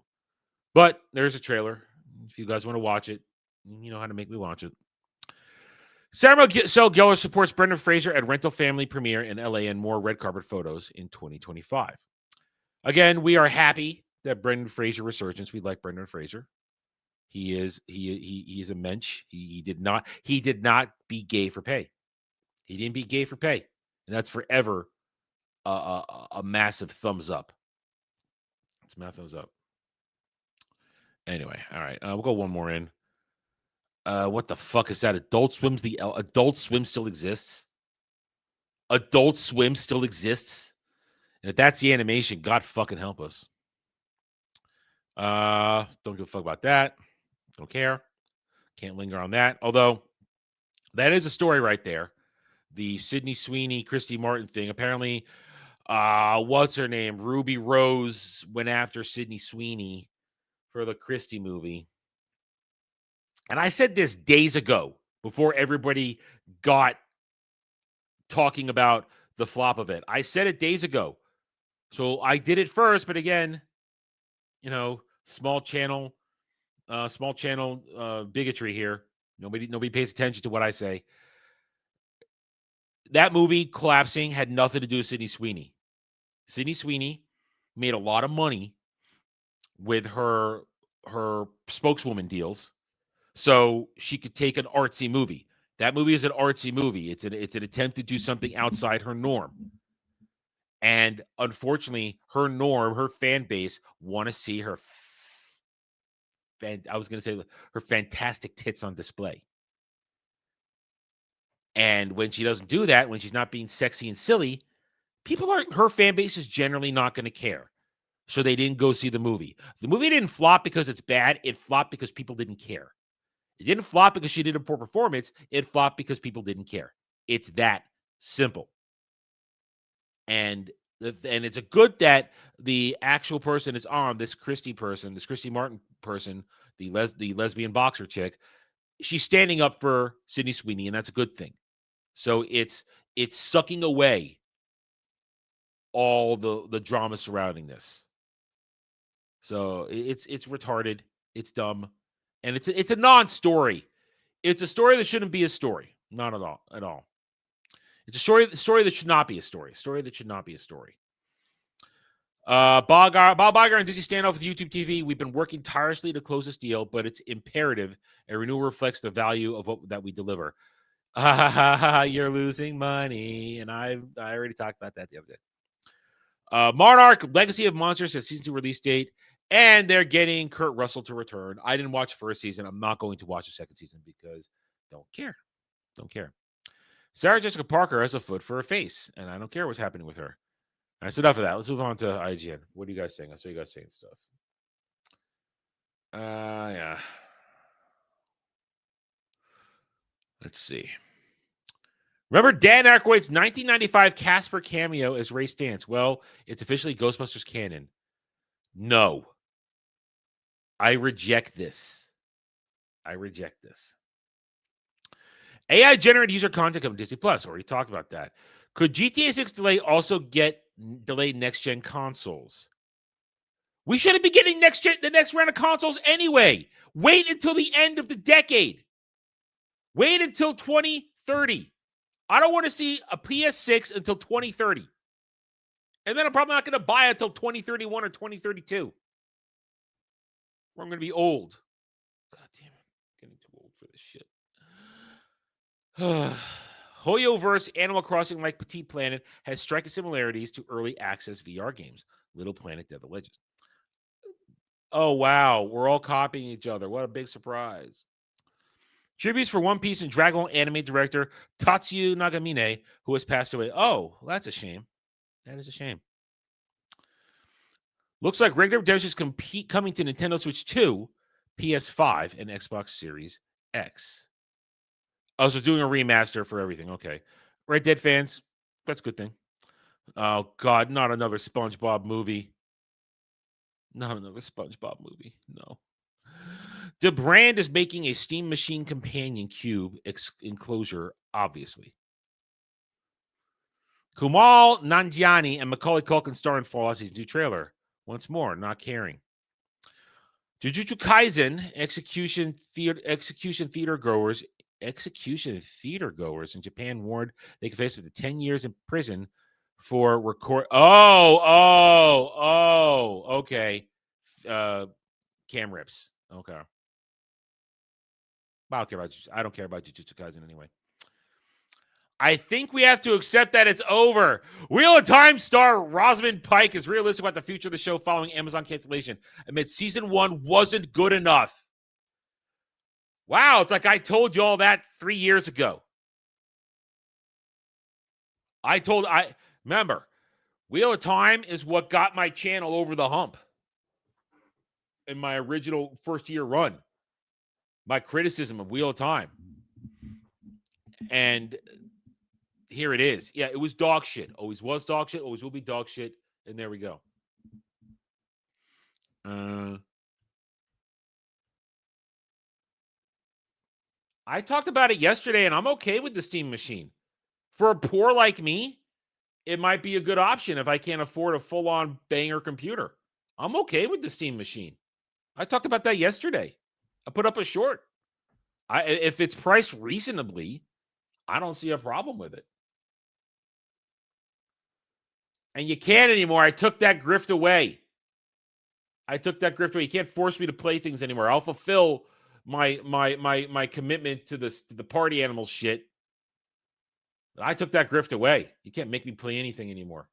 But there's a trailer. If you guys want to watch it, you know how to make me watch it. Sarah Michelle Gellar supports Brendan Fraser at Rental Family premiere in LA and more red carpet photos in 2025. Again, we are happy that Brendan Fraser resurgence. We like Brendan Fraser. He is a mensch. He did not be gay for pay. He didn't be gay for pay, and that's forever a massive thumbs up. It's a massive thumbs up. Anyway, all right, we'll go one more in. What the fuck is that? Adult Swim still exists. Adult Swim still exists, and if that's the animation, God fucking help us. Don't give a fuck about that. Don't care. Can't linger on that. Although, that is a story right there. The Sydney Sweeney, Christy Martin thing. Apparently, what's her name? Ruby Rose went after Sydney Sweeney for the Christy movie. And I said this days ago before everybody got talking about the flop of it. I said it days ago. So I did it first, but again, small channel bigotry here. Nobody pays attention to what I say. That movie collapsing had nothing to do with Sydney Sweeney. Sydney Sweeney made a lot of money with her spokeswoman deals, so she could take an artsy movie. That movie is an artsy movie. It's an attempt to do something outside her norm. And unfortunately, her fan base want to see her her fantastic tits on display. And when she doesn't do that, when she's not being sexy and silly, her fan base is generally not going to care. So they didn't go see the movie. The movie didn't flop because it's bad. It flopped because people didn't care. It didn't flop because she did a poor performance. It flopped because people didn't care. It's that simple. And it's a good that the actual person is on, this Christy Martin person, the lesbian boxer chick. She's standing up for Sydney Sweeney, and that's a good thing. So it's sucking away all the drama surrounding this. So it's retarded, it's dumb, and it's a non-story. It's a story that shouldn't be a story. Not at all. It's a story that should not be a story. A story that should not be a story. Bob Iger and Disney standoff with YouTube TV. We've been working tirelessly to close this deal, but it's imperative a renewal reflects the value of what that we deliver. You're losing money, and I already talked about that the other day. Monarch Legacy of Monsters has season 2 release date, and they're getting Kurt Russell to return. I didn't watch the first season. I'm not going to watch the second season because don't care. Sarah Jessica Parker has a foot for a face, and I don't care what's happening with her. That's enough of that. Let's move on to IGN. What are you guys saying? I saw you guys saying stuff. Yeah. Let's see. Remember Dan Aykroyd's 1995 Casper cameo as Ray Stantz? Well, it's officially Ghostbusters canon. No. I reject this. AI-generated user content coming to Disney Plus. Already talked about that. Could GTA 6 delay also get delayed next-gen consoles? We shouldn't be getting the next round of consoles anyway. Wait until the end of the decade. Wait until 2030. I don't want to see a PS6 until 2030. And then I'm probably not going to buy it until 2031 or 2032. Where I'm going to be old. God damn it. I'm getting too old for this shit. Hoyoverse Animal Crossing like Petite Planet has striking similarities to early access VR games. Little Planet Devil Legends. Oh, wow. We're all copying each other. What a big surprise. Tributes for One Piece and Dragon Ball anime director Tatsuya Nagamine, who has passed away. Oh, that's a shame. That is a shame. Looks like Red Dead Redemption is coming to Nintendo Switch 2, PS5, and Xbox Series X. Oh, so doing a remaster for everything. Okay. Red Dead fans, that's a good thing. Oh, God, not another SpongeBob movie. No. The brand is making a Steam Machine companion cube enclosure, obviously. Kumail Nanjiani and Macaulay Culkin star in Fallout's new trailer. Once more, not caring. Jujutsu Kaisen execution theater goers in Japan warned they could face up to 10 years in prison for record. Okay. Cam rips. Okay. I don't care about Jujutsu Kaisen anyway. I think we have to accept that it's over. Wheel of Time star Rosamund Pike is realistic about the future of the show following Amazon cancellation amid season 1 wasn't good enough. Wow, it's like I told you all that 3 years ago. Remember, Wheel of Time is what got my channel over the hump in my original first-year run. My criticism of Wheel of Time. And here it is. Yeah, it was dog shit. Always was dog shit. Always will be dog shit. And there we go. I talked about it yesterday, and I'm okay with the Steam Machine. For a poor like me, it might be a good option if I can't afford a full-on banger computer. I'm okay with the Steam Machine. I talked about that yesterday. I put up a short. If it's priced reasonably, I don't see a problem with it. And you can't anymore. I took that grift away. You can't force me to play things anymore. I'll fulfill my commitment to the party animal shit. I took that grift away. You can't make me play anything anymore.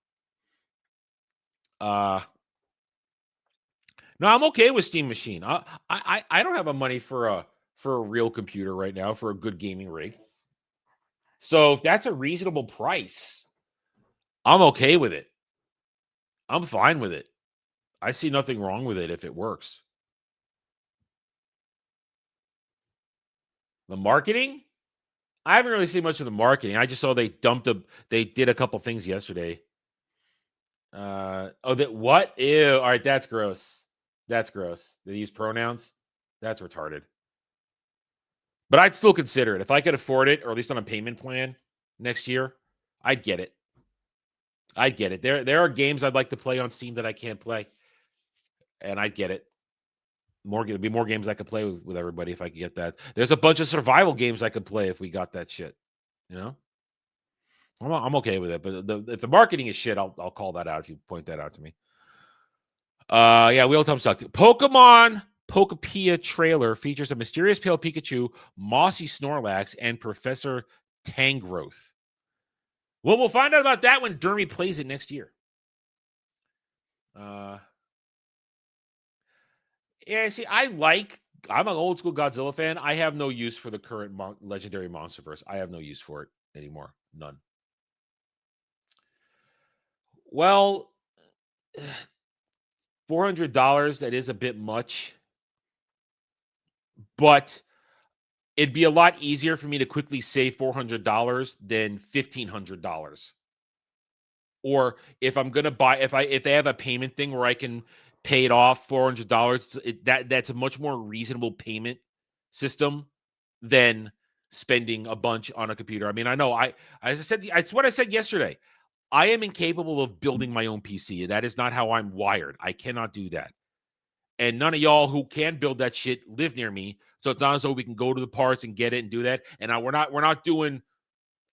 No, I'm okay with Steam Machine. I don't have the money for a real computer right now, for a good gaming rig. So if that's a reasonable price, I'm okay with it. I'm fine with it. I see nothing wrong with it if it works. The marketing? I haven't really seen much of the marketing. I just saw they did a couple things yesterday. What? Ew. All right, that's gross. They use pronouns? That's retarded. But I'd still consider it. If I could afford it, or at least on a payment plan next year, I'd get it. There are games I'd like to play on Steam that I can't play. And I'd get it. There'd be more games I could play with everybody if I could get that. There's a bunch of survival games I could play if we got that shit. You know? I'm okay with it. But if the marketing is shit, I'll call that out if you point that out to me. Yeah, Wheel of Time sucked. Pokemon Pokepia trailer features a mysterious pale Pikachu, mossy Snorlax, and Professor Tangrowth. Well, we'll find out about that when Dermy plays it next year. Yeah, see, I'm an old school Godzilla fan. I have no use for the current legendary Monsterverse. I have no use for it anymore. None. Well, $400, that is a bit much. But it'd be a lot easier for me to quickly save $400 than $1,500. Or if I'm gonna buy, if they have a payment thing where I can pay it off $400, that's a much more reasonable payment system than spending a bunch on a computer. I mean, I know as I said, it's what I said yesterday. I am incapable of building my own PC. That is not how I'm wired. I cannot do that. And none of y'all who can build that shit live near me. So it's not as though we can go to the parts and get it and do that. And we're not doing,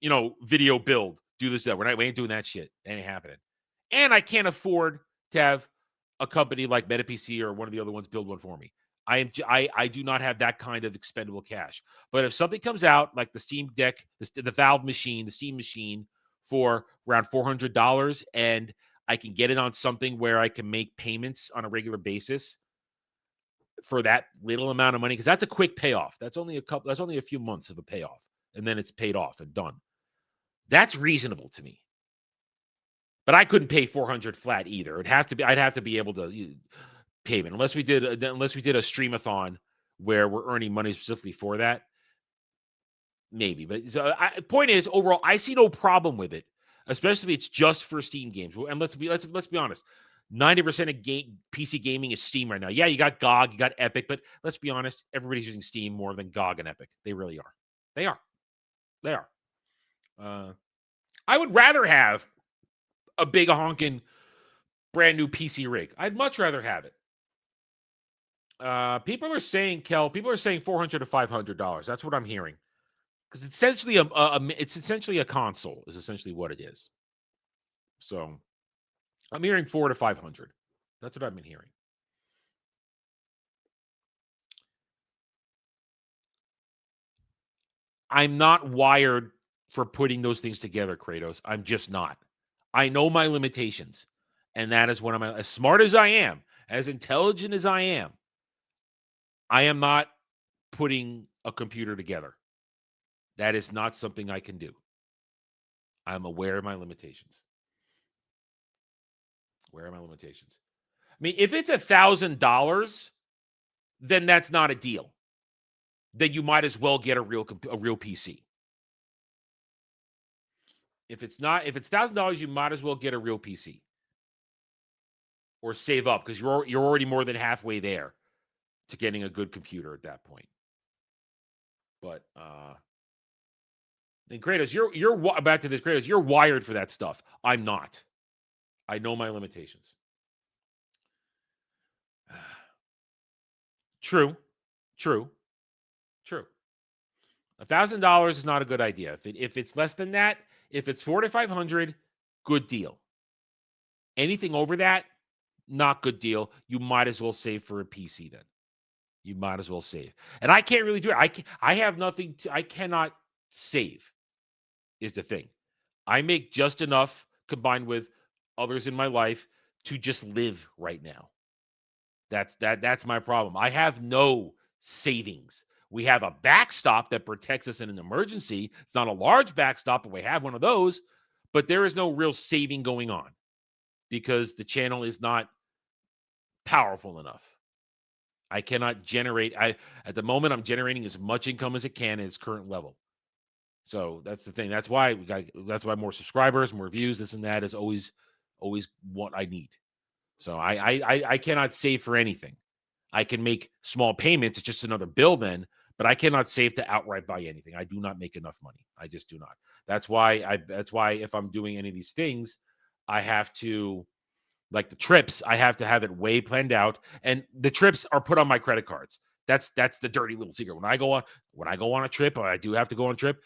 video build, do this, that. We ain't doing that shit. That ain't happening. And I can't afford to have a company like MetaPC or one of the other ones build one for me. I do not have that kind of expendable cash. But if something comes out like the Steam Deck, the Valve machine, the Steam machine for around $400, and I can get it on something where I can make payments on a regular basis for that little amount of money, because that's a quick payoff. That's only a few months of a payoff, and then it's paid off and done. That's reasonable to me. But I couldn't pay $400 flat either. I'd have to be able to payment unless we did a streamathon where we're earning money specifically for that. Maybe, but point is, overall, I see no problem with it, especially if it's just for Steam games. And let's be honest, 90% of PC gaming is Steam right now. Yeah, you got GOG, you got Epic, but let's be honest, everybody's using Steam more than GOG and Epic. They really are. They are. I would rather have a big honking brand new PC rig. I'd much rather have it. People are saying $400 to $500. That's what I'm hearing. Because it's essentially a console is essentially what it is. So I'm hearing $400 to $500. That's what I've been hearing. I'm not wired for putting those things together, Kratos. I'm just not. I know my limitations. And that is what as smart as I am, as intelligent as I am not putting a computer together. That is not something I can do. I'm aware of my limitations. I mean, if it's $1,000, then that's not a deal. Then you might as well get a real PC. If it's $1,000, you might as well get a real PC. Or save up, because you're already more than halfway there to getting a good computer at that point. But and Kratos, you're back to this, Kratos. You're wired for that stuff. I'm not. I know my limitations. True. $1,000 is not a good idea. If it's less than that, if it's $400 to $500, good deal. Anything over that, not good deal. You might as well save for a PC then. You might as well save. And I can't really do it. I have nothing I cannot save is the thing. I make just enough combined with others in my life to just live right now. That's my problem. I have no savings. We have a backstop that protects us in an emergency. It's not a large backstop, but we have one of those. But there is no real saving going on because the channel is not powerful enough. I cannot generate. At the moment, I'm generating as much income as it can at its current level. So that's the thing. That's why more subscribers, more views, this and that is always what I need. So I cannot save for anything. I can make small payments. It's just another bill then, but I cannot save to outright buy anything. I do not make enough money. I just do not. That's why if I'm doing any of these things, I have to, like the trips, I have to have it way planned out. And the trips are put on my credit cards. That's the dirty little secret. When I go on a trip, or I do have to go on a trip,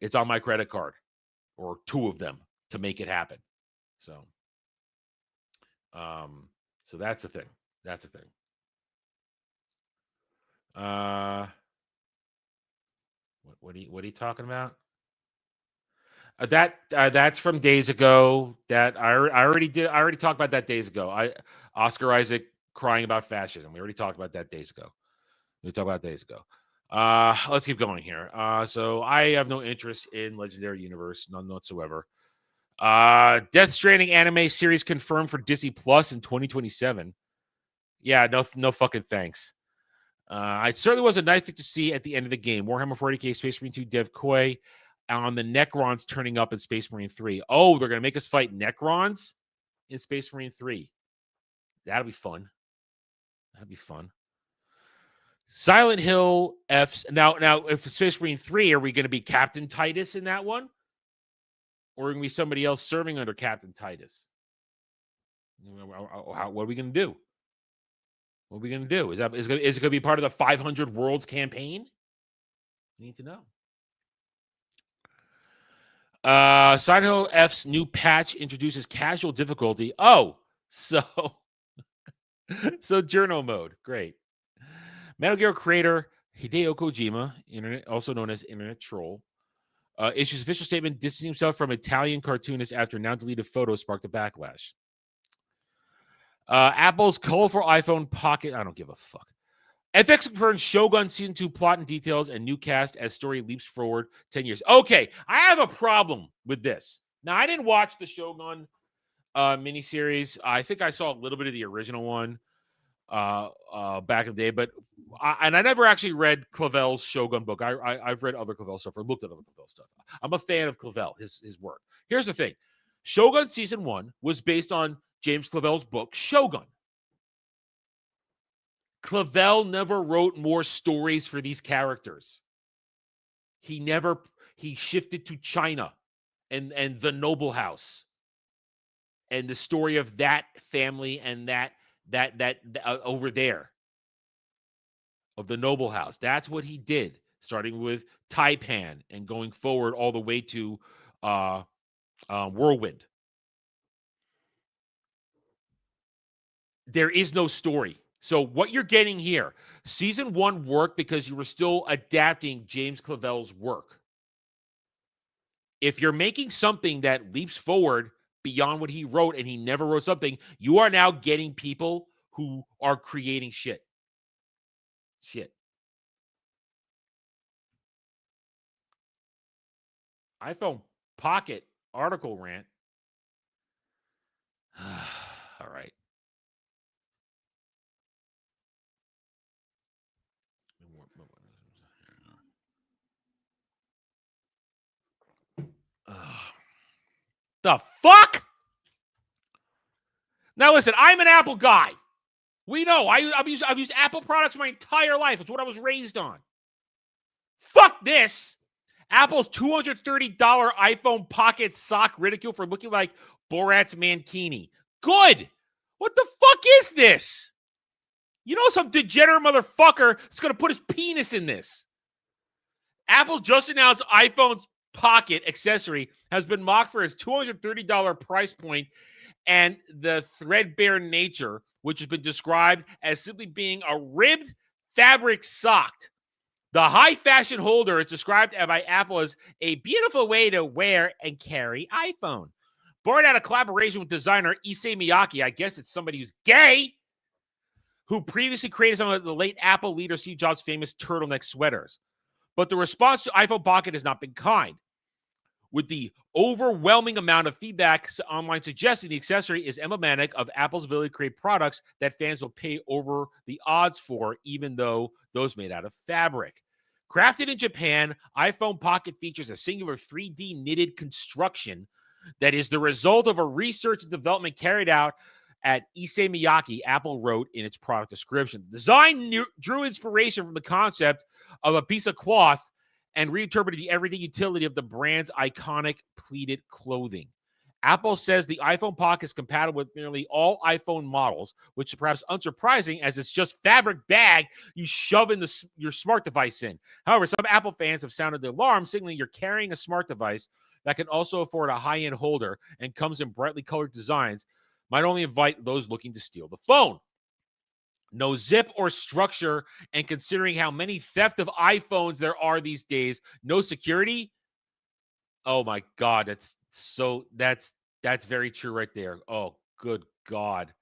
it's on my credit card or two of them to make it happen. So So that's a thing. That's a thing. What are you talking about? That's from days ago. That I already did. I already talked about that days ago. Oscar Isaac crying about fascism. We already talked about that days ago. Let's keep going here. So I have no interest in Legendary Universe, none whatsoever. Death Stranding anime series confirmed for Disney Plus in 2027. Yeah, no fucking thanks. It certainly was a nice thing to see at the end of the game. Warhammer 40k Space Marine 2 Dev Koi on the Necrons turning up in Space Marine 3. Oh, they're going to make us fight Necrons in Space Marine 3. That'll be fun. Silent Hill F's. Now, if Space Marine 3, are we going to be Captain Titus in that one? Or are we going to be somebody else serving under Captain Titus? What are we going to do? What are we going to do? Is it going to be part of the 500 Worlds campaign? We need to know. Silent Hill F's new patch introduces casual difficulty. Oh, so journal mode. Great. Metal Gear creator Hideo Kojima, also known as Internet Troll, issues official statement distancing himself from Italian cartoonist after now deleted photos sparked a backlash. Apple's colorful iPhone Pocket. I don't give a fuck. FX confirms Shogun Season 2 plot and details and new cast as story leaps forward 10 years. Okay, I have a problem with this. Now, I didn't watch the Shogun miniseries. I think I saw a little bit of the original one back in the day, but I never actually read Clavel's Shogun book. I've read other Clavel stuff or looked at other Clavel stuff. I'm a fan of Clavel, his work. Here's the thing. Shogun Season 1 was based on James Clavel's book, Shogun. Clavel never wrote more stories for these characters. He shifted to China and the noble house and the story of that family and that over there of the noble house. That's what he did, starting with Taipan and going forward all the way to Whirlwind. There is no story. So what you're getting here, Season 1 worked because you were still adapting James Clavel's work. If you're making something that leaps forward beyond what he wrote and he never wrote something, you are now getting people who are creating shit. iPhone Pocket article rant. All right. The fuck? Now listen, I'm an Apple guy. We know. I've used Apple products my entire life. It's what I was raised on. Fuck this. Apple's $230 iPhone Pocket sock ridicule for looking like Borat's Mankini. Good. What the fuck is this? You know, some degenerate motherfucker is going to put his penis in this. Apple just announced iPhone's Pocket accessory has been mocked for its $230 price point and the threadbare nature, which has been described as simply being a ribbed fabric sock. The high fashion holder is described by Apple as a beautiful way to wear and carry iPhone. Born out of collaboration with designer Issey Miyake, I guess it's somebody who's gay, who previously created some of the late Apple leader Steve Jobs' famous turtleneck sweaters. But the response to iPhone Pocket has not been kind, with the overwhelming amount of feedback online suggesting the accessory is emblematic of Apple's ability to create products that fans will pay over the odds for, even though those made out of fabric. Crafted in Japan, iPhone Pocket features a singular 3D knitted construction that is the result of a research and development carried out at Issey Miyake, Apple wrote in its product description. The design drew inspiration from the concept of a piece of cloth and reinterpreted the everyday utility of the brand's iconic pleated clothing. Apple says the iPhone Pocket is compatible with nearly all iPhone models, which is perhaps unsurprising as it's just fabric bag you shove in your smart device in. However, some Apple fans have sounded the alarm, signaling you're carrying a smart device that can also afford a high-end holder and comes in brightly colored designs, Might only invite those looking to steal the phone. No zip or structure, and considering how many theft of iPhones there are these days, no security. Oh my God, that's very true right there. Oh, good God.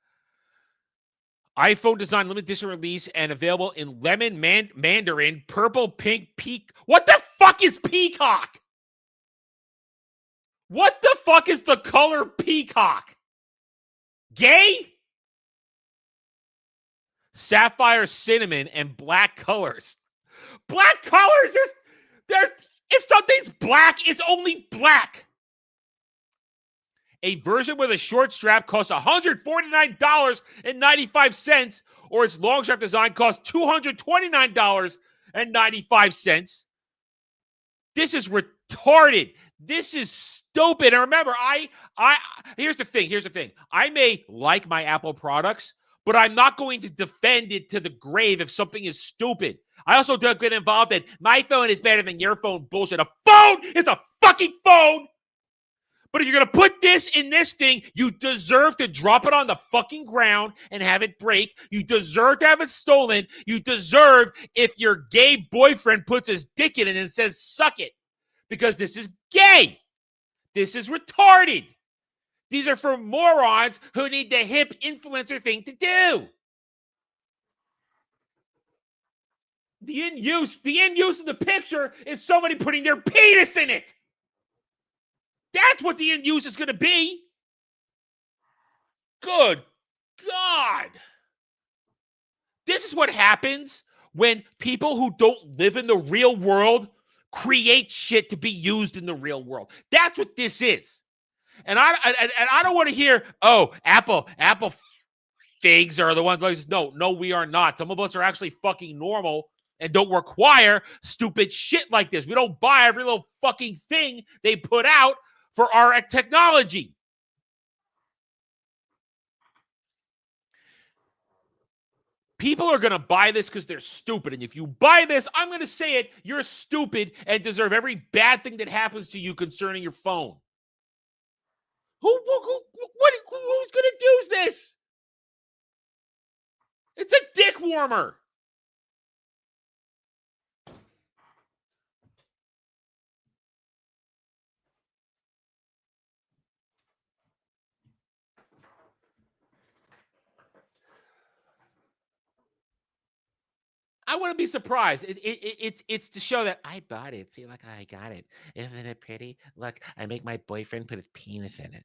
iPhone design limited edition release and available in lemon, mandarin, purple, pink, What the fuck is peacock? What the fuck is the color peacock? Gay? Sapphire, cinnamon, and black colors. Black colors? There's if something's black, it's only black. A version with a short strap costs $149.95, or its long strap design costs $229.95. This is retarded. This is stupid. And remember, here's the thing. I may like my Apple products, but I'm not going to defend it to the grave if something is stupid. I also don't get involved in my phone is better than your phone bullshit. A phone is a fucking phone. But if you're going to put this in this thing, you deserve to drop it on the fucking ground and have it break. You deserve to have it stolen. You deserve if your gay boyfriend puts his dick in it and says, suck it. Because this is gay. This is retarded. These are for morons who need the hip influencer thing to do. The end use of the picture is somebody putting their penis in it. That's what the end use is going to be. Good God. This is what happens when people who don't live in the real world create shit to be used in the real world. That's what this is. And I don't want to hear, oh, Apple figs are the ones. No, we are not. Some of us are actually fucking normal and don't require stupid shit like this. We don't buy every little fucking thing they put out for our technology. People are going to buy this because they're stupid. And if you buy this, I'm going to say it, you're stupid and deserve every bad thing that happens to you concerning your phone. Who's going to use this? It's a dick warmer. I wouldn't be surprised. It's to show that I bought it. See, look, I got it. Isn't it pretty? Look, I make my boyfriend put his penis in it.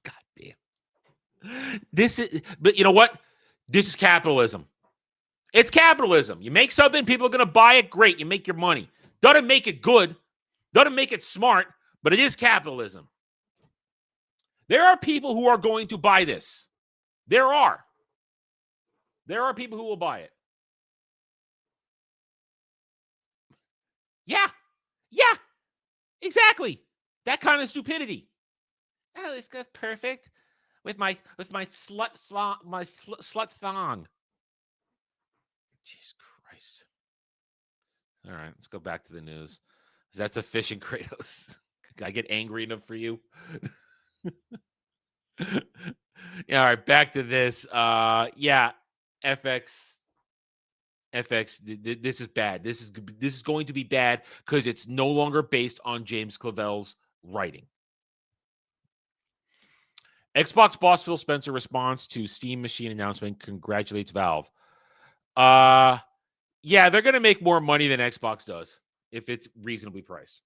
God damn. But you know what? This is capitalism. It's capitalism. You make something, people are going to buy it. Great. You make your money. Doesn't make it good. Doesn't make it smart, but it is capitalism. There are people who are going to buy this. There are people who will buy it. Yeah, exactly. That kind of stupidity. Oh, it's perfect with my slut thong. Jesus Christ! All right, let's go back to the news. That's a fishing Kratos. Can I get angry enough for you? Yeah. All right, back to this. Yeah. FX, this is bad. This is going to be bad because it's no longer based on James Clavell's writing. Xbox boss Phil Spencer responds to Steam Machine announcement, congratulates Valve. Yeah, they're going to make more money than Xbox does if it's reasonably priced.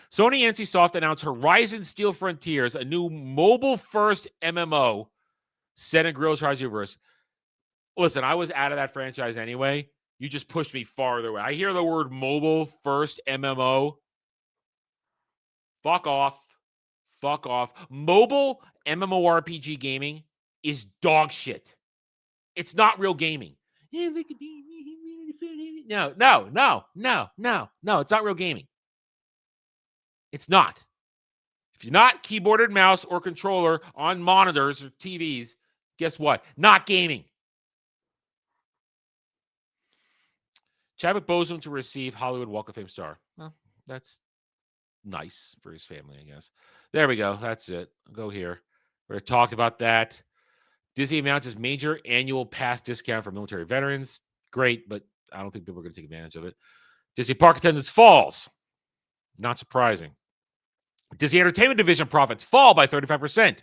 Sony NCSoft announced Horizon Steel Frontiers, a new mobile-first MMO set in Guerrilla's Horizon universe. Listen, I was out of that franchise anyway. You just pushed me farther away. I hear the word mobile first MMO. Fuck off. Mobile MMORPG gaming is dog shit. It's not real gaming. No, it's not real gaming. It's not. If you're not keyboard and mouse or controller on monitors or TVs, guess what? Not gaming. Chadwick Boseman to receive Hollywood Walk of Fame star. Well, that's nice for his family, I guess. There we go. That's it. Go here. We're going to talk about that. Disney announces major annual pass discount for military veterans. Great, but I don't think people are going to take advantage of it. Disney park attendance falls. Not surprising. Disney Entertainment Division profits fall by 35%.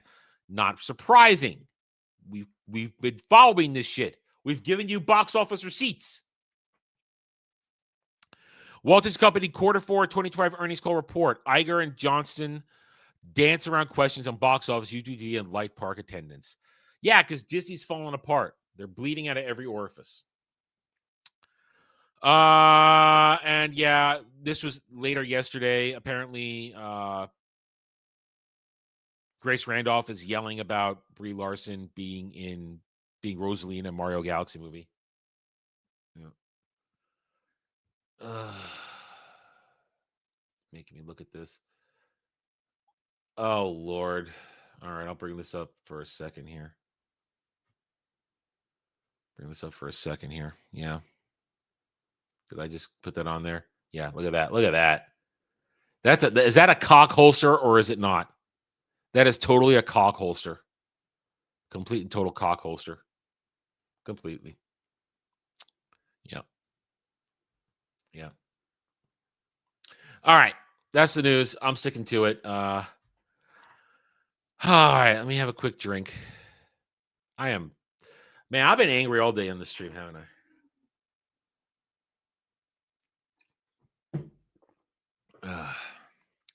Not surprising. We've been following this shit. We've given you box office receipts. Walt Disney Company Q4 2025 earnings call report. Iger and Johnston dance around questions on box office, UTD, and light park attendance. Yeah, because Disney's falling apart. They're bleeding out of every orifice. And yeah, this was later yesterday. Apparently, Grace Randolph is yelling about Brie Larson being Rosalie in a Mario Galaxy movie. Yeah. Making me look at this. Oh, Lord. All right, I'll bring this up for a second here. Yeah. Did I just put that on there? Yeah, look at that. Look at that. Is that a cock holster or is it not? That is totally a cock holster. Complete and total cock holster. Completely. Yeah. Yeah. All right. That's the news. I'm sticking to it. All right. Let me have a quick drink. Man, I've been angry all day on the stream, haven't I?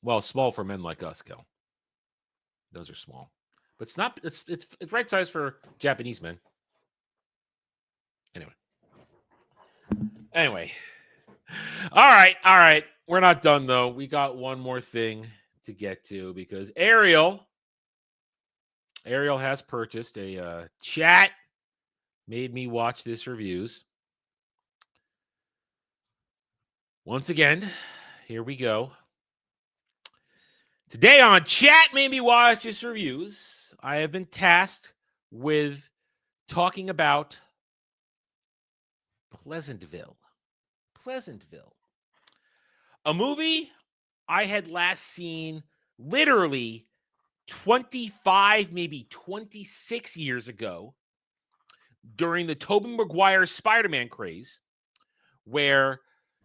Well, small for men like us, Kel. Those are small. But it's not, it's right size for Japanese men. Anyway. All right. We're not done, though. We got one more thing to get to because Ariel has purchased a chat. Made me watch this reviews. Once again, here we go. Today on Chat Made Me Watch This Reviews, I have been tasked with talking about Pleasantville. A movie I had last seen literally 25, maybe 26 years ago during the Tobey Maguire Spider-Man craze, where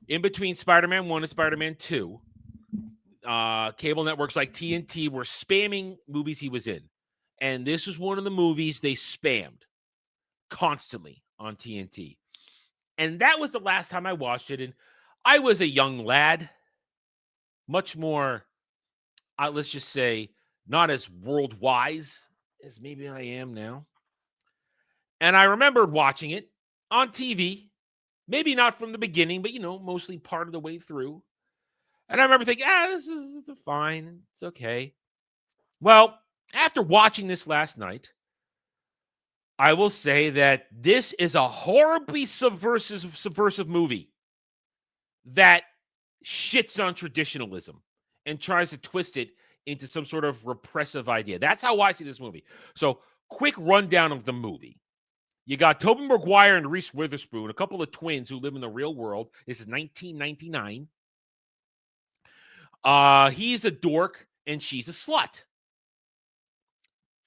in between Spider-Man 1 and Spider-Man 2, cable networks like TNT were spamming movies he was in. And this was one of the movies they spammed constantly on TNT. And that was the last time I watched it. And I was a young lad, much more, let's just say, not as world wise as maybe I am now. And I remembered watching it on TV, maybe not from the beginning, but, mostly part of the way through. And I remember thinking, this is fine. It's okay. Well, after watching this last night, I will say that this is a horribly subversive movie that shits on traditionalism and tries to twist it into some sort of repressive idea. That's how I see this movie. So, quick rundown of the movie. You got Tobey Maguire and Reese Witherspoon, a couple of twins who live in the real world. This is 1999. He's a dork and she's a slut.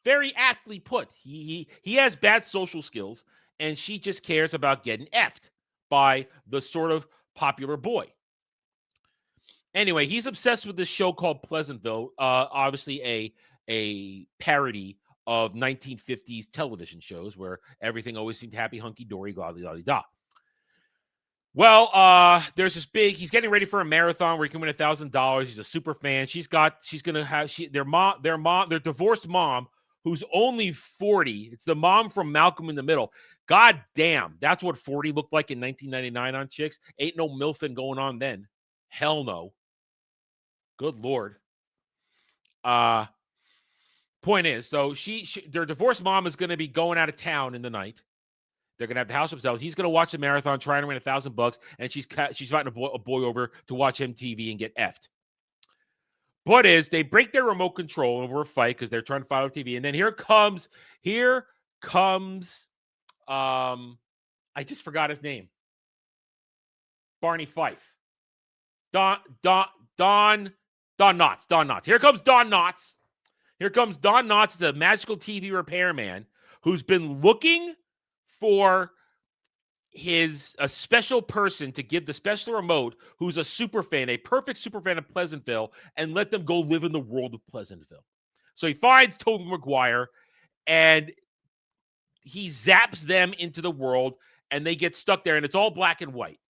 Very aptly put. He has bad social skills and she just cares about getting effed by the sort of popular boy. Anyway, he's obsessed with this show called Pleasantville, obviously a parody of 1950s television shows where everything always seemed happy, hunky-dory, blah-de-da-de-da. Well, there's this he's getting ready for a marathon where he can win $1,000. He's a super fan. Their divorced mom, who's only 40. It's the mom from Malcolm in the Middle. God damn, that's what 40 looked like in 1999 on chicks. Ain't no milfing going on then. Hell no. Good Lord. Point is, so their divorced mom is going to be going out of town in the night. They're going to have the house themselves. He's going to watch the marathon, trying to win $1,000, and she's inviting a boy over to watch MTV and get effed. But they break their remote control over a fight because they're trying to follow TV. And then here comes, I just forgot his name. Barney Fife. Don Don Knotts. Don Knotts. Here comes Don Knotts. Here comes Don Knotts, the magical TV repairman who's been looking for a special person to give the special remote who's a super fan, a perfect super fan of Pleasantville, and let them go live in the world of Pleasantville. So he finds Tobey Maguire, and he zaps them into the world, and they get stuck there, and it's all black and white.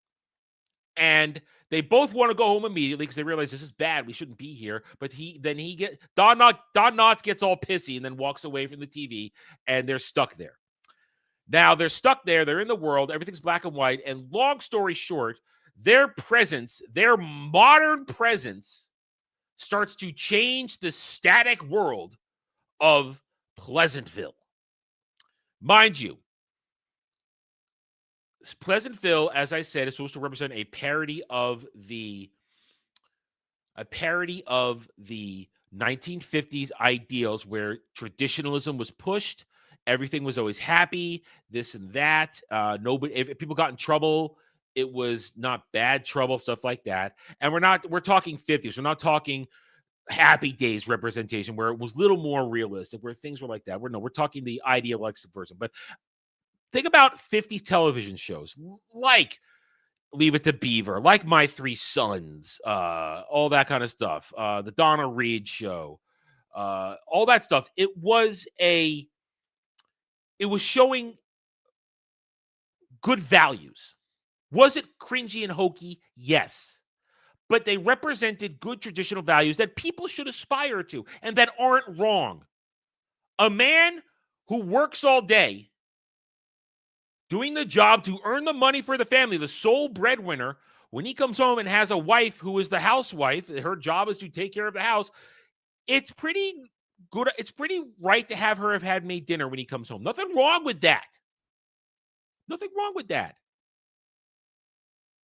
And they both want to go home immediately because they realize this is bad. We shouldn't be here. But Don Knotts gets all pissy and then walks away from the TV, and they're stuck there. Now they're stuck there. They're in the world. Everything's black and white. And long story short, their presence, their modern presence, starts to change the static world of Pleasantville. Mind you, Pleasantville, as I said, is supposed to represent a parody of the 1950s ideals where traditionalism was pushed. Everything was always happy, this and that. If people got in trouble, it was not bad trouble, stuff like that. And we're talking 50s. We're not talking Happy Days representation where it was a little more realistic, where things were like that. We're talking the idealistic version. But think about 50s television shows like Leave It to Beaver, like My Three Sons, all that kind of stuff. The Donna Reed show, all that stuff. It was showing good values. Was it cringy and hokey? Yes. But they represented good traditional values that people should aspire to and that aren't wrong. A man who works all day doing the job to earn the money for the family, the sole breadwinner, when he comes home and has a wife who is the housewife, her job is to take care of the house, it's pretty good. It's pretty right to have her have had made dinner when he comes home. Nothing wrong with that. Nothing wrong with that.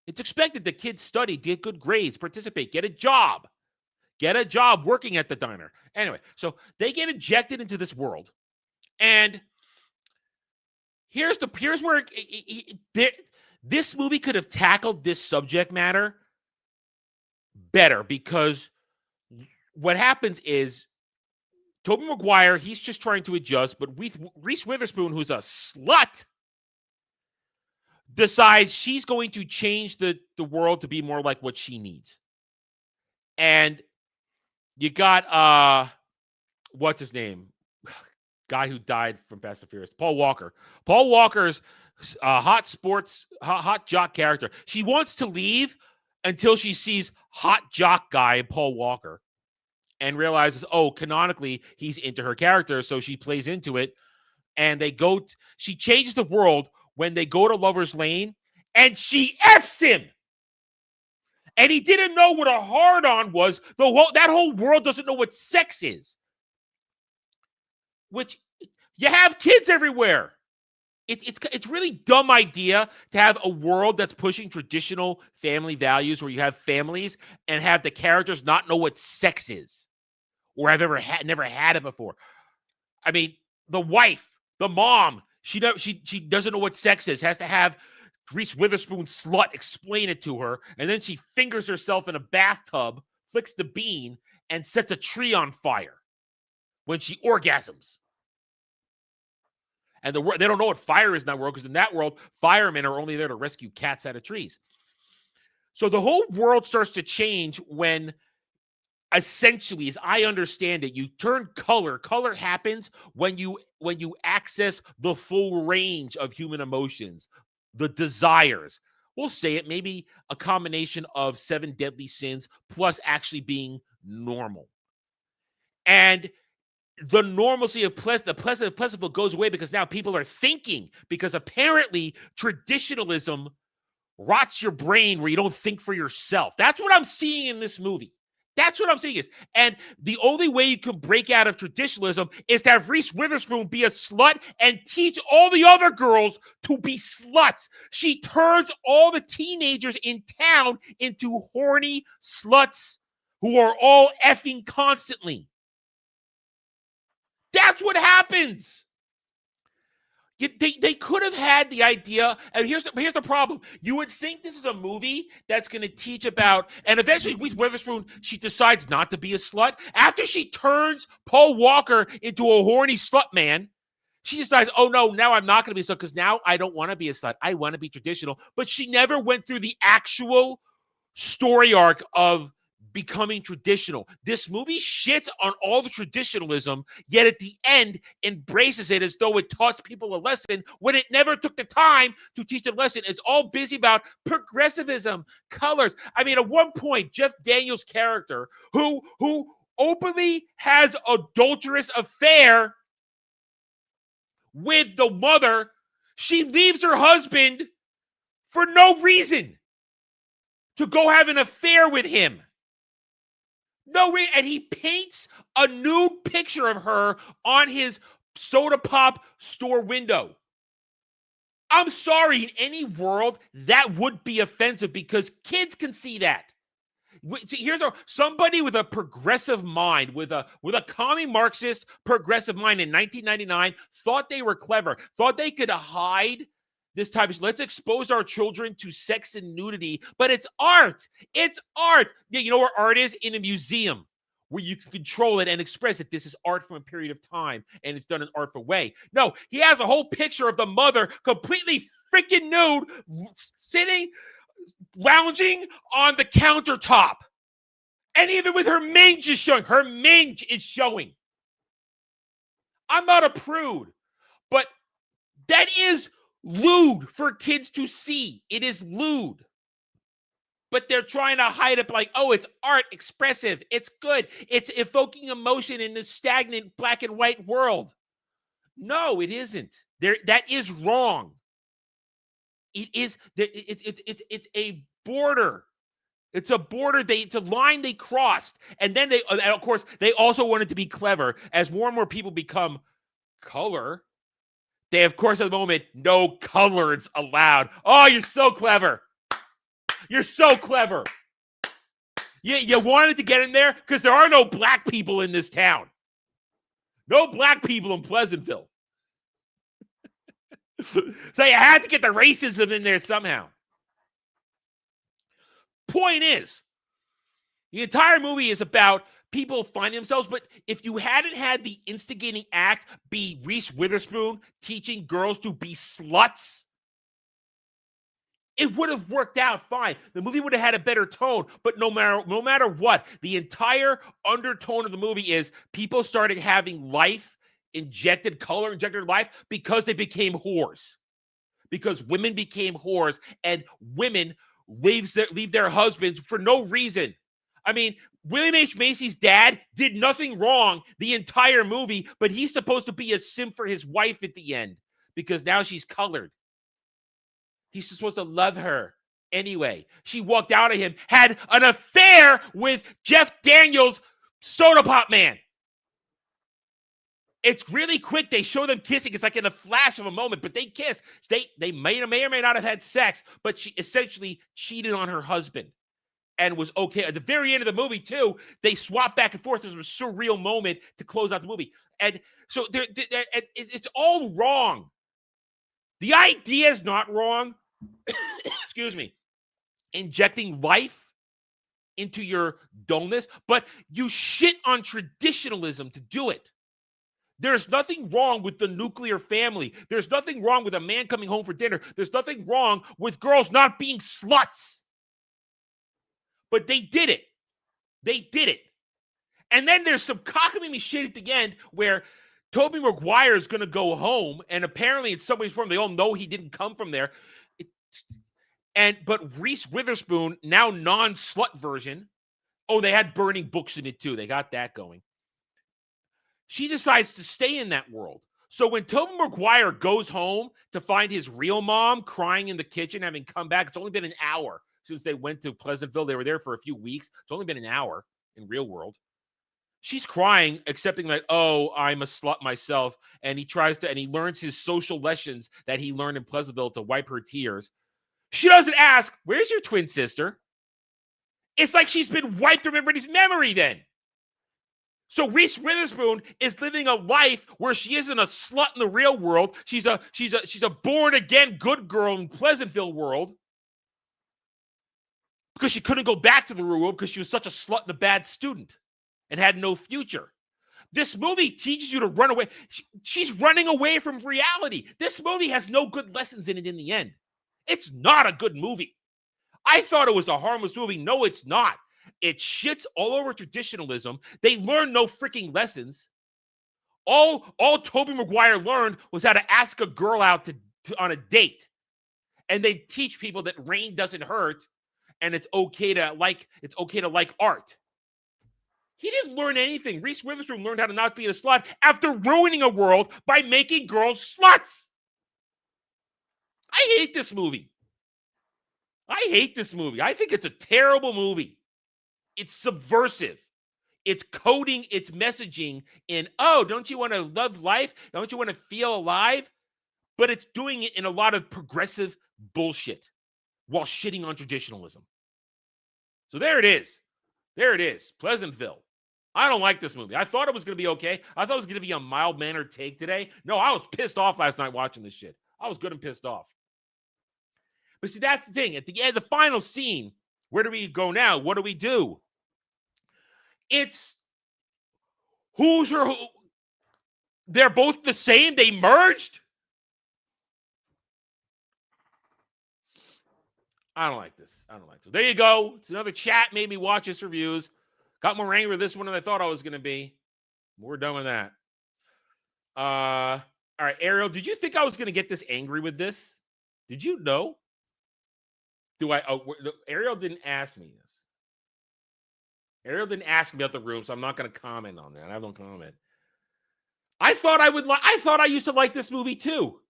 It's expected the kids study, get good grades, participate, get a job working at the diner. Anyway, so they get injected into this world. And here's where this movie could have tackled this subject matter better, because what happens is Tobey Maguire, he's just trying to adjust, but Reese Witherspoon, who's a slut, decides she's going to change the world to be more like what she needs. And you got, what's his name? Guy who died from Fast and Furious, Paul Walker. Paul Walker's hot jock character. She wants to leave until she sees hot jock guy Paul Walker and realizes, canonically, he's into her character, so she plays into it. And she changes the world when they go to Lover's Lane, and she F's him. And he didn't know what a hard-on was. That whole world doesn't know what sex is. Which, you have kids everywhere. It's really dumb idea to have a world that's pushing traditional family values where you have families and have the characters not know what sex is or have never had it before. I mean, the wife, the mom, she doesn't know what sex is, has to have Reese Witherspoon slut explain it to her, and then she fingers herself in a bathtub, flicks the bean, and sets a tree on fire when she orgasms. And they don't know what fire is in that world, because in that world, firemen are only there to rescue cats out of trees. So the whole world starts to change when, essentially, as I understand it, you turn color. Color happens when you access the full range of human emotions, the desires. We'll say it, maybe a combination of 7 deadly sins plus actually being normal. And the normalcy of Pleasantville goes away because now people are thinking, because apparently traditionalism rots your brain where you don't think for yourself. That's what I'm seeing in this movie. That's what I'm saying is. And the only way you can break out of traditionalism is to have Reese Witherspoon be a slut and teach all the other girls to be sluts. She turns all the teenagers in town into horny sluts who are all effing constantly. That's what happens. They could have had the idea, and here's the problem. You would think this is a movie that's going to teach about, and eventually Reese Witherspoon, she decides not to be a slut. After she turns Paul Walker into a horny slut man, she decides, oh no, now I'm not going to be a slut because now I don't want to be a slut. I want to be traditional. But she never went through the actual story arc of becoming traditional. This movie shits on all the traditionalism, yet at the end embraces it as though it taught people a lesson when it never took the time to teach a lesson. It's all busy about progressivism, colors. I mean, at one point, Jeff Daniels' character, who openly has adulterous affair with the mother, she leaves her husband for no reason to go have an affair with him. No reason. And he paints a nude picture of her on his soda pop store window. I'm sorry, in any world, that would be offensive because kids can see that. See, here's somebody with a progressive mind, with a commie Marxist progressive mind in 1999, thought they were clever, thought they could hide this type of, let's expose our children to sex and nudity, but it's art. It's art. Yeah, you know where art is? In a museum where you can control it and express it. This is art from a period of time, and it's done in an artful way. No, he has a whole picture of the mother completely freaking nude, sitting, lounging on the countertop. And even with her mange is showing. Her mange is showing. I'm not a prude, but that is lewd for kids to see. It is lewd. But they're trying to hide it like, oh, it's art, expressive. It's good. It's evoking emotion in this stagnant black and white world. No, it isn't. That is wrong. It is. It's a border. It's a border. It's a line they crossed. And then and of course, they also wanted to be clever. As more and more people become color, they, of course, at the moment, no colors allowed. Oh, you're so clever. You're so clever. You wanted to get in there because there are no black people in this town. No black people in Pleasantville. So you had to get the racism in there somehow. Point is, the entire movie is about people finding themselves, but if you hadn't had the instigating act be Reese Witherspoon teaching girls to be sluts, it would have worked out fine. The movie would have had a better tone, but no matter what, the entire undertone of the movie is people started having color injected life because they became whores. Because women became whores and women leave their husbands for no reason. I mean, William H. Macy's dad did nothing wrong the entire movie, but he's supposed to be a simp for his wife at the end because now she's colored. He's supposed to love her anyway. She walked out of him, had an affair with Jeff Daniels, soda pop man. It's really quick. They show them kissing. It's like in a flash of a moment, but they kiss. They may or may not have had sex, but she essentially cheated on her husband and was okay. At the very end of the movie, too, they swap back and forth. There's a surreal moment to close out the movie. And so it's all wrong. The idea is not wrong. Excuse me. Injecting life into your dullness, but you shit on traditionalism to do it. There's nothing wrong with the nuclear family. There's nothing wrong with a man coming home for dinner. There's nothing wrong with girls not being sluts. But they did it. They did it. And then there's some cockamamie shit at the end where Tobey Maguire is going to go home, and apparently in some ways form, they all know he didn't come from there. But Reese Witherspoon, now non-slut version, they had burning books in it too. They got that going. She decides to stay in that world. So when Tobey Maguire goes home to find his real mom crying in the kitchen, having come back, it's only been an hour since they went to Pleasantville. They were there for a few weeks. It's only been an hour in real world. She's crying, accepting that, oh, I'm a slut myself. And he learns his social lessons that he learned in Pleasantville to wipe her tears. She doesn't ask, where's your twin sister? It's like she's been wiped from everybody's memory then. So Reese Witherspoon is living a life where she isn't a slut in the real world. She's a born again good girl in Pleasantville world because she couldn't go back to the real world because she was such a slut and a bad student and had no future. This movie teaches you to run away. She's running away from reality. This movie has no good lessons in it in the end. It's not a good movie. I thought it was a harmless movie. No, it's not. It shits all over traditionalism. They learn no freaking lessons. All Tobey Maguire learned was how to ask a girl out on a date. And they teach people that rain doesn't hurt and it's okay to like art. He didn't learn anything. Reese Witherspoon learned how to not be a slut after ruining a world by making girls sluts. I hate this movie. I think it's a terrible movie. It's subversive. It's coding its messaging in, oh, don't you want to love life? Don't you want to feel alive? But it's doing it in a lot of progressive bullshit while shitting on traditionalism. So there it is. Pleasantville. I don't like this movie. I thought it was going to be okay. I thought it was going to be a mild-mannered take today. No, I was pissed off last night watching this shit. I was good and pissed off. But see, that's the thing. At the end, the final scene, where do we go now? What do we do? It's who's her? They're both the same. They merged. I don't like this. There you go. It's another chat. Made me watch this reviews. Got more angry with this one than I thought I was going to be. We're done with that. All right, Ariel, did you think I was going to get this angry with this? Did you know? Ariel didn't ask me this. Ariel didn't ask me about the room, so I'm not going to comment on that. I don't comment. I thought I used to like this movie too.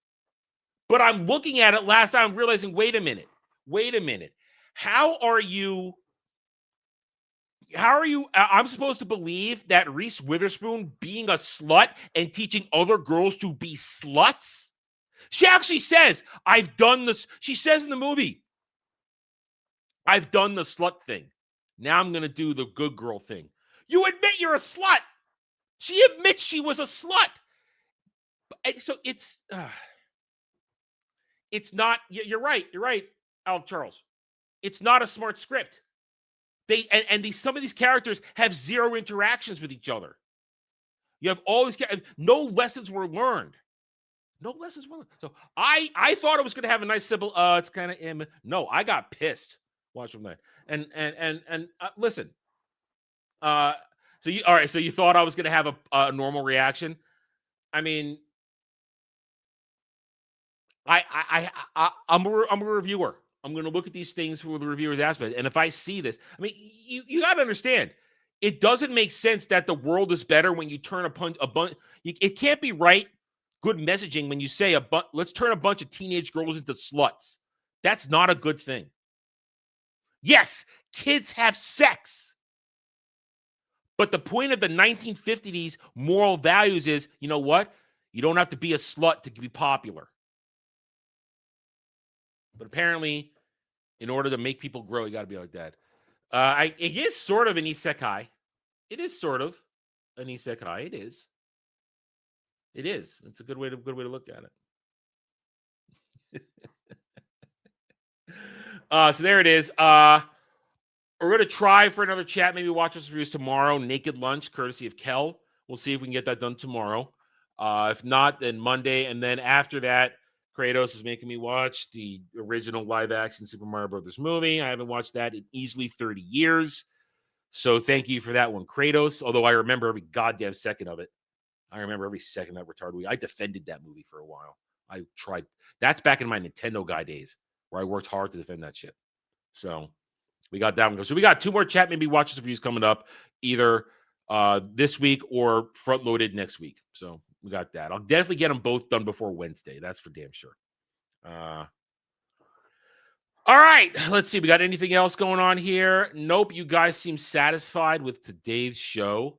But I'm looking at it last time, realizing, wait a minute. How are you I'm supposed to believe that Reese Witherspoon being a slut and teaching other girls to be sluts? She actually says, I've done this. She says in the movie, I've done the slut thing. Now I'm going to do the good girl thing. You admit you're a slut. She admits she was a slut. So it's not, you're right, Al Charles. It's not a smart script. Some of these characters have zero interactions with each other. You have all these no lessons were learned. So I thought it was going to have a nice simple. It's kind of no. I got pissed watching that. And listen. So you thought I was going to have a normal reaction. I mean, I'm a reviewer. I'm going to look at these things for the reviewer's aspect. And if I see this, I mean, you got to understand, it doesn't make sense that the world is better when you turn a bunch. It can't be right. Good messaging when you say let's turn a bunch of teenage girls into sluts. That's not a good thing. Yes, kids have sex. But the point of the 1950s moral values is, you know what? You don't have to be a slut to be popular. But apparently, in order to make people grow, you got to be like that. It is sort of an isekai. It is sort of an isekai. It is. It's a good way to look at it. So there it is. We're going to try for another chat. Maybe watch us reviews tomorrow. Naked Lunch, courtesy of Kel. We'll see if we can get that done tomorrow. If not, then Monday. And then after that, Kratos is making me watch the original live-action Super Mario Brothers movie. I haven't watched that in easily 30 years. So thank you for that one, Kratos. Although I remember every goddamn second of it. I remember every second that retarded movie. I defended that movie for a while. I tried. That's back in my Nintendo guy days where I worked hard to defend that shit. So we got that one. So we got two more chat, maybe watch reviews coming up either this week or front-loaded next week. So we got that. I'll definitely get them both done before Wednesday. That's for damn sure. All right. Let's see. We got anything else going on here? Nope. You guys seem satisfied with today's show.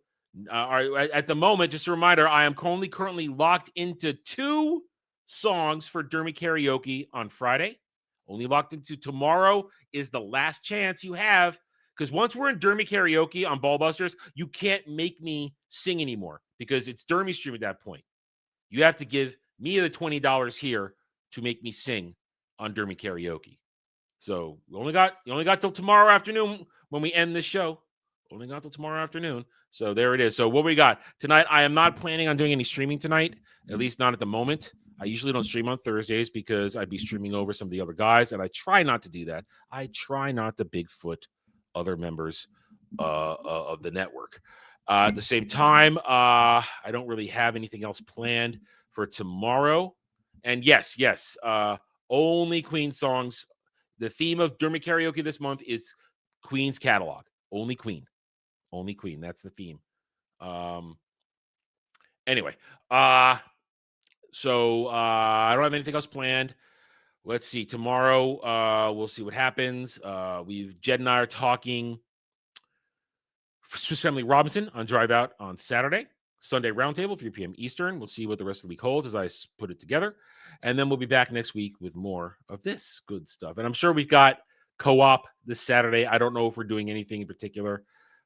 All right. At the moment, just a reminder, I am currently locked into 2 songs for Dermy Karaoke on Friday. Only locked into tomorrow is the last chance you have Because once we're in Dermy karaoke on Ballbusters, you can't make me sing anymore because it's Dermy stream at that point. You have to give me the $20 here to make me sing on Dermy karaoke. So you only got till tomorrow afternoon when we end this show. Only got till tomorrow afternoon. So there it is. So what we got tonight, I am not planning on doing any streaming tonight, at least not at the moment. I usually don't stream on Thursdays because I'd be streaming over some of the other guys, and I try not to do that. I try not to Bigfoot other members of the network. At the same time, I don't really have anything else planned for tomorrow. And yes, only Queen songs. The theme of Dermy Karaoke this month is Queen's catalog. Only Queen. Only Queen. That's the theme. Anyway, so I don't have anything else planned. Let's see. Tomorrow, we'll see what happens. Jed and I are talking Swiss Family Robinson on Drive Out on Saturday. Sunday Roundtable, 3 p.m. Eastern. We'll see what the rest of the week holds as I put it together. And then we'll be back next week with more of this good stuff. And I'm sure we've got co-op this Saturday. I don't know if we're doing anything in particular.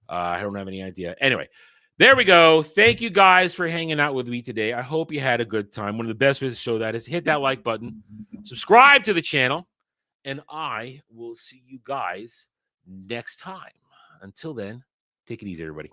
I don't have any idea. Anyway, there we go. Thank you guys for hanging out with me today. I hope you had a good time. One of the best ways to show that is to hit that like button, subscribe to the channel, and I will see you guys next time. Until then, take it easy, everybody.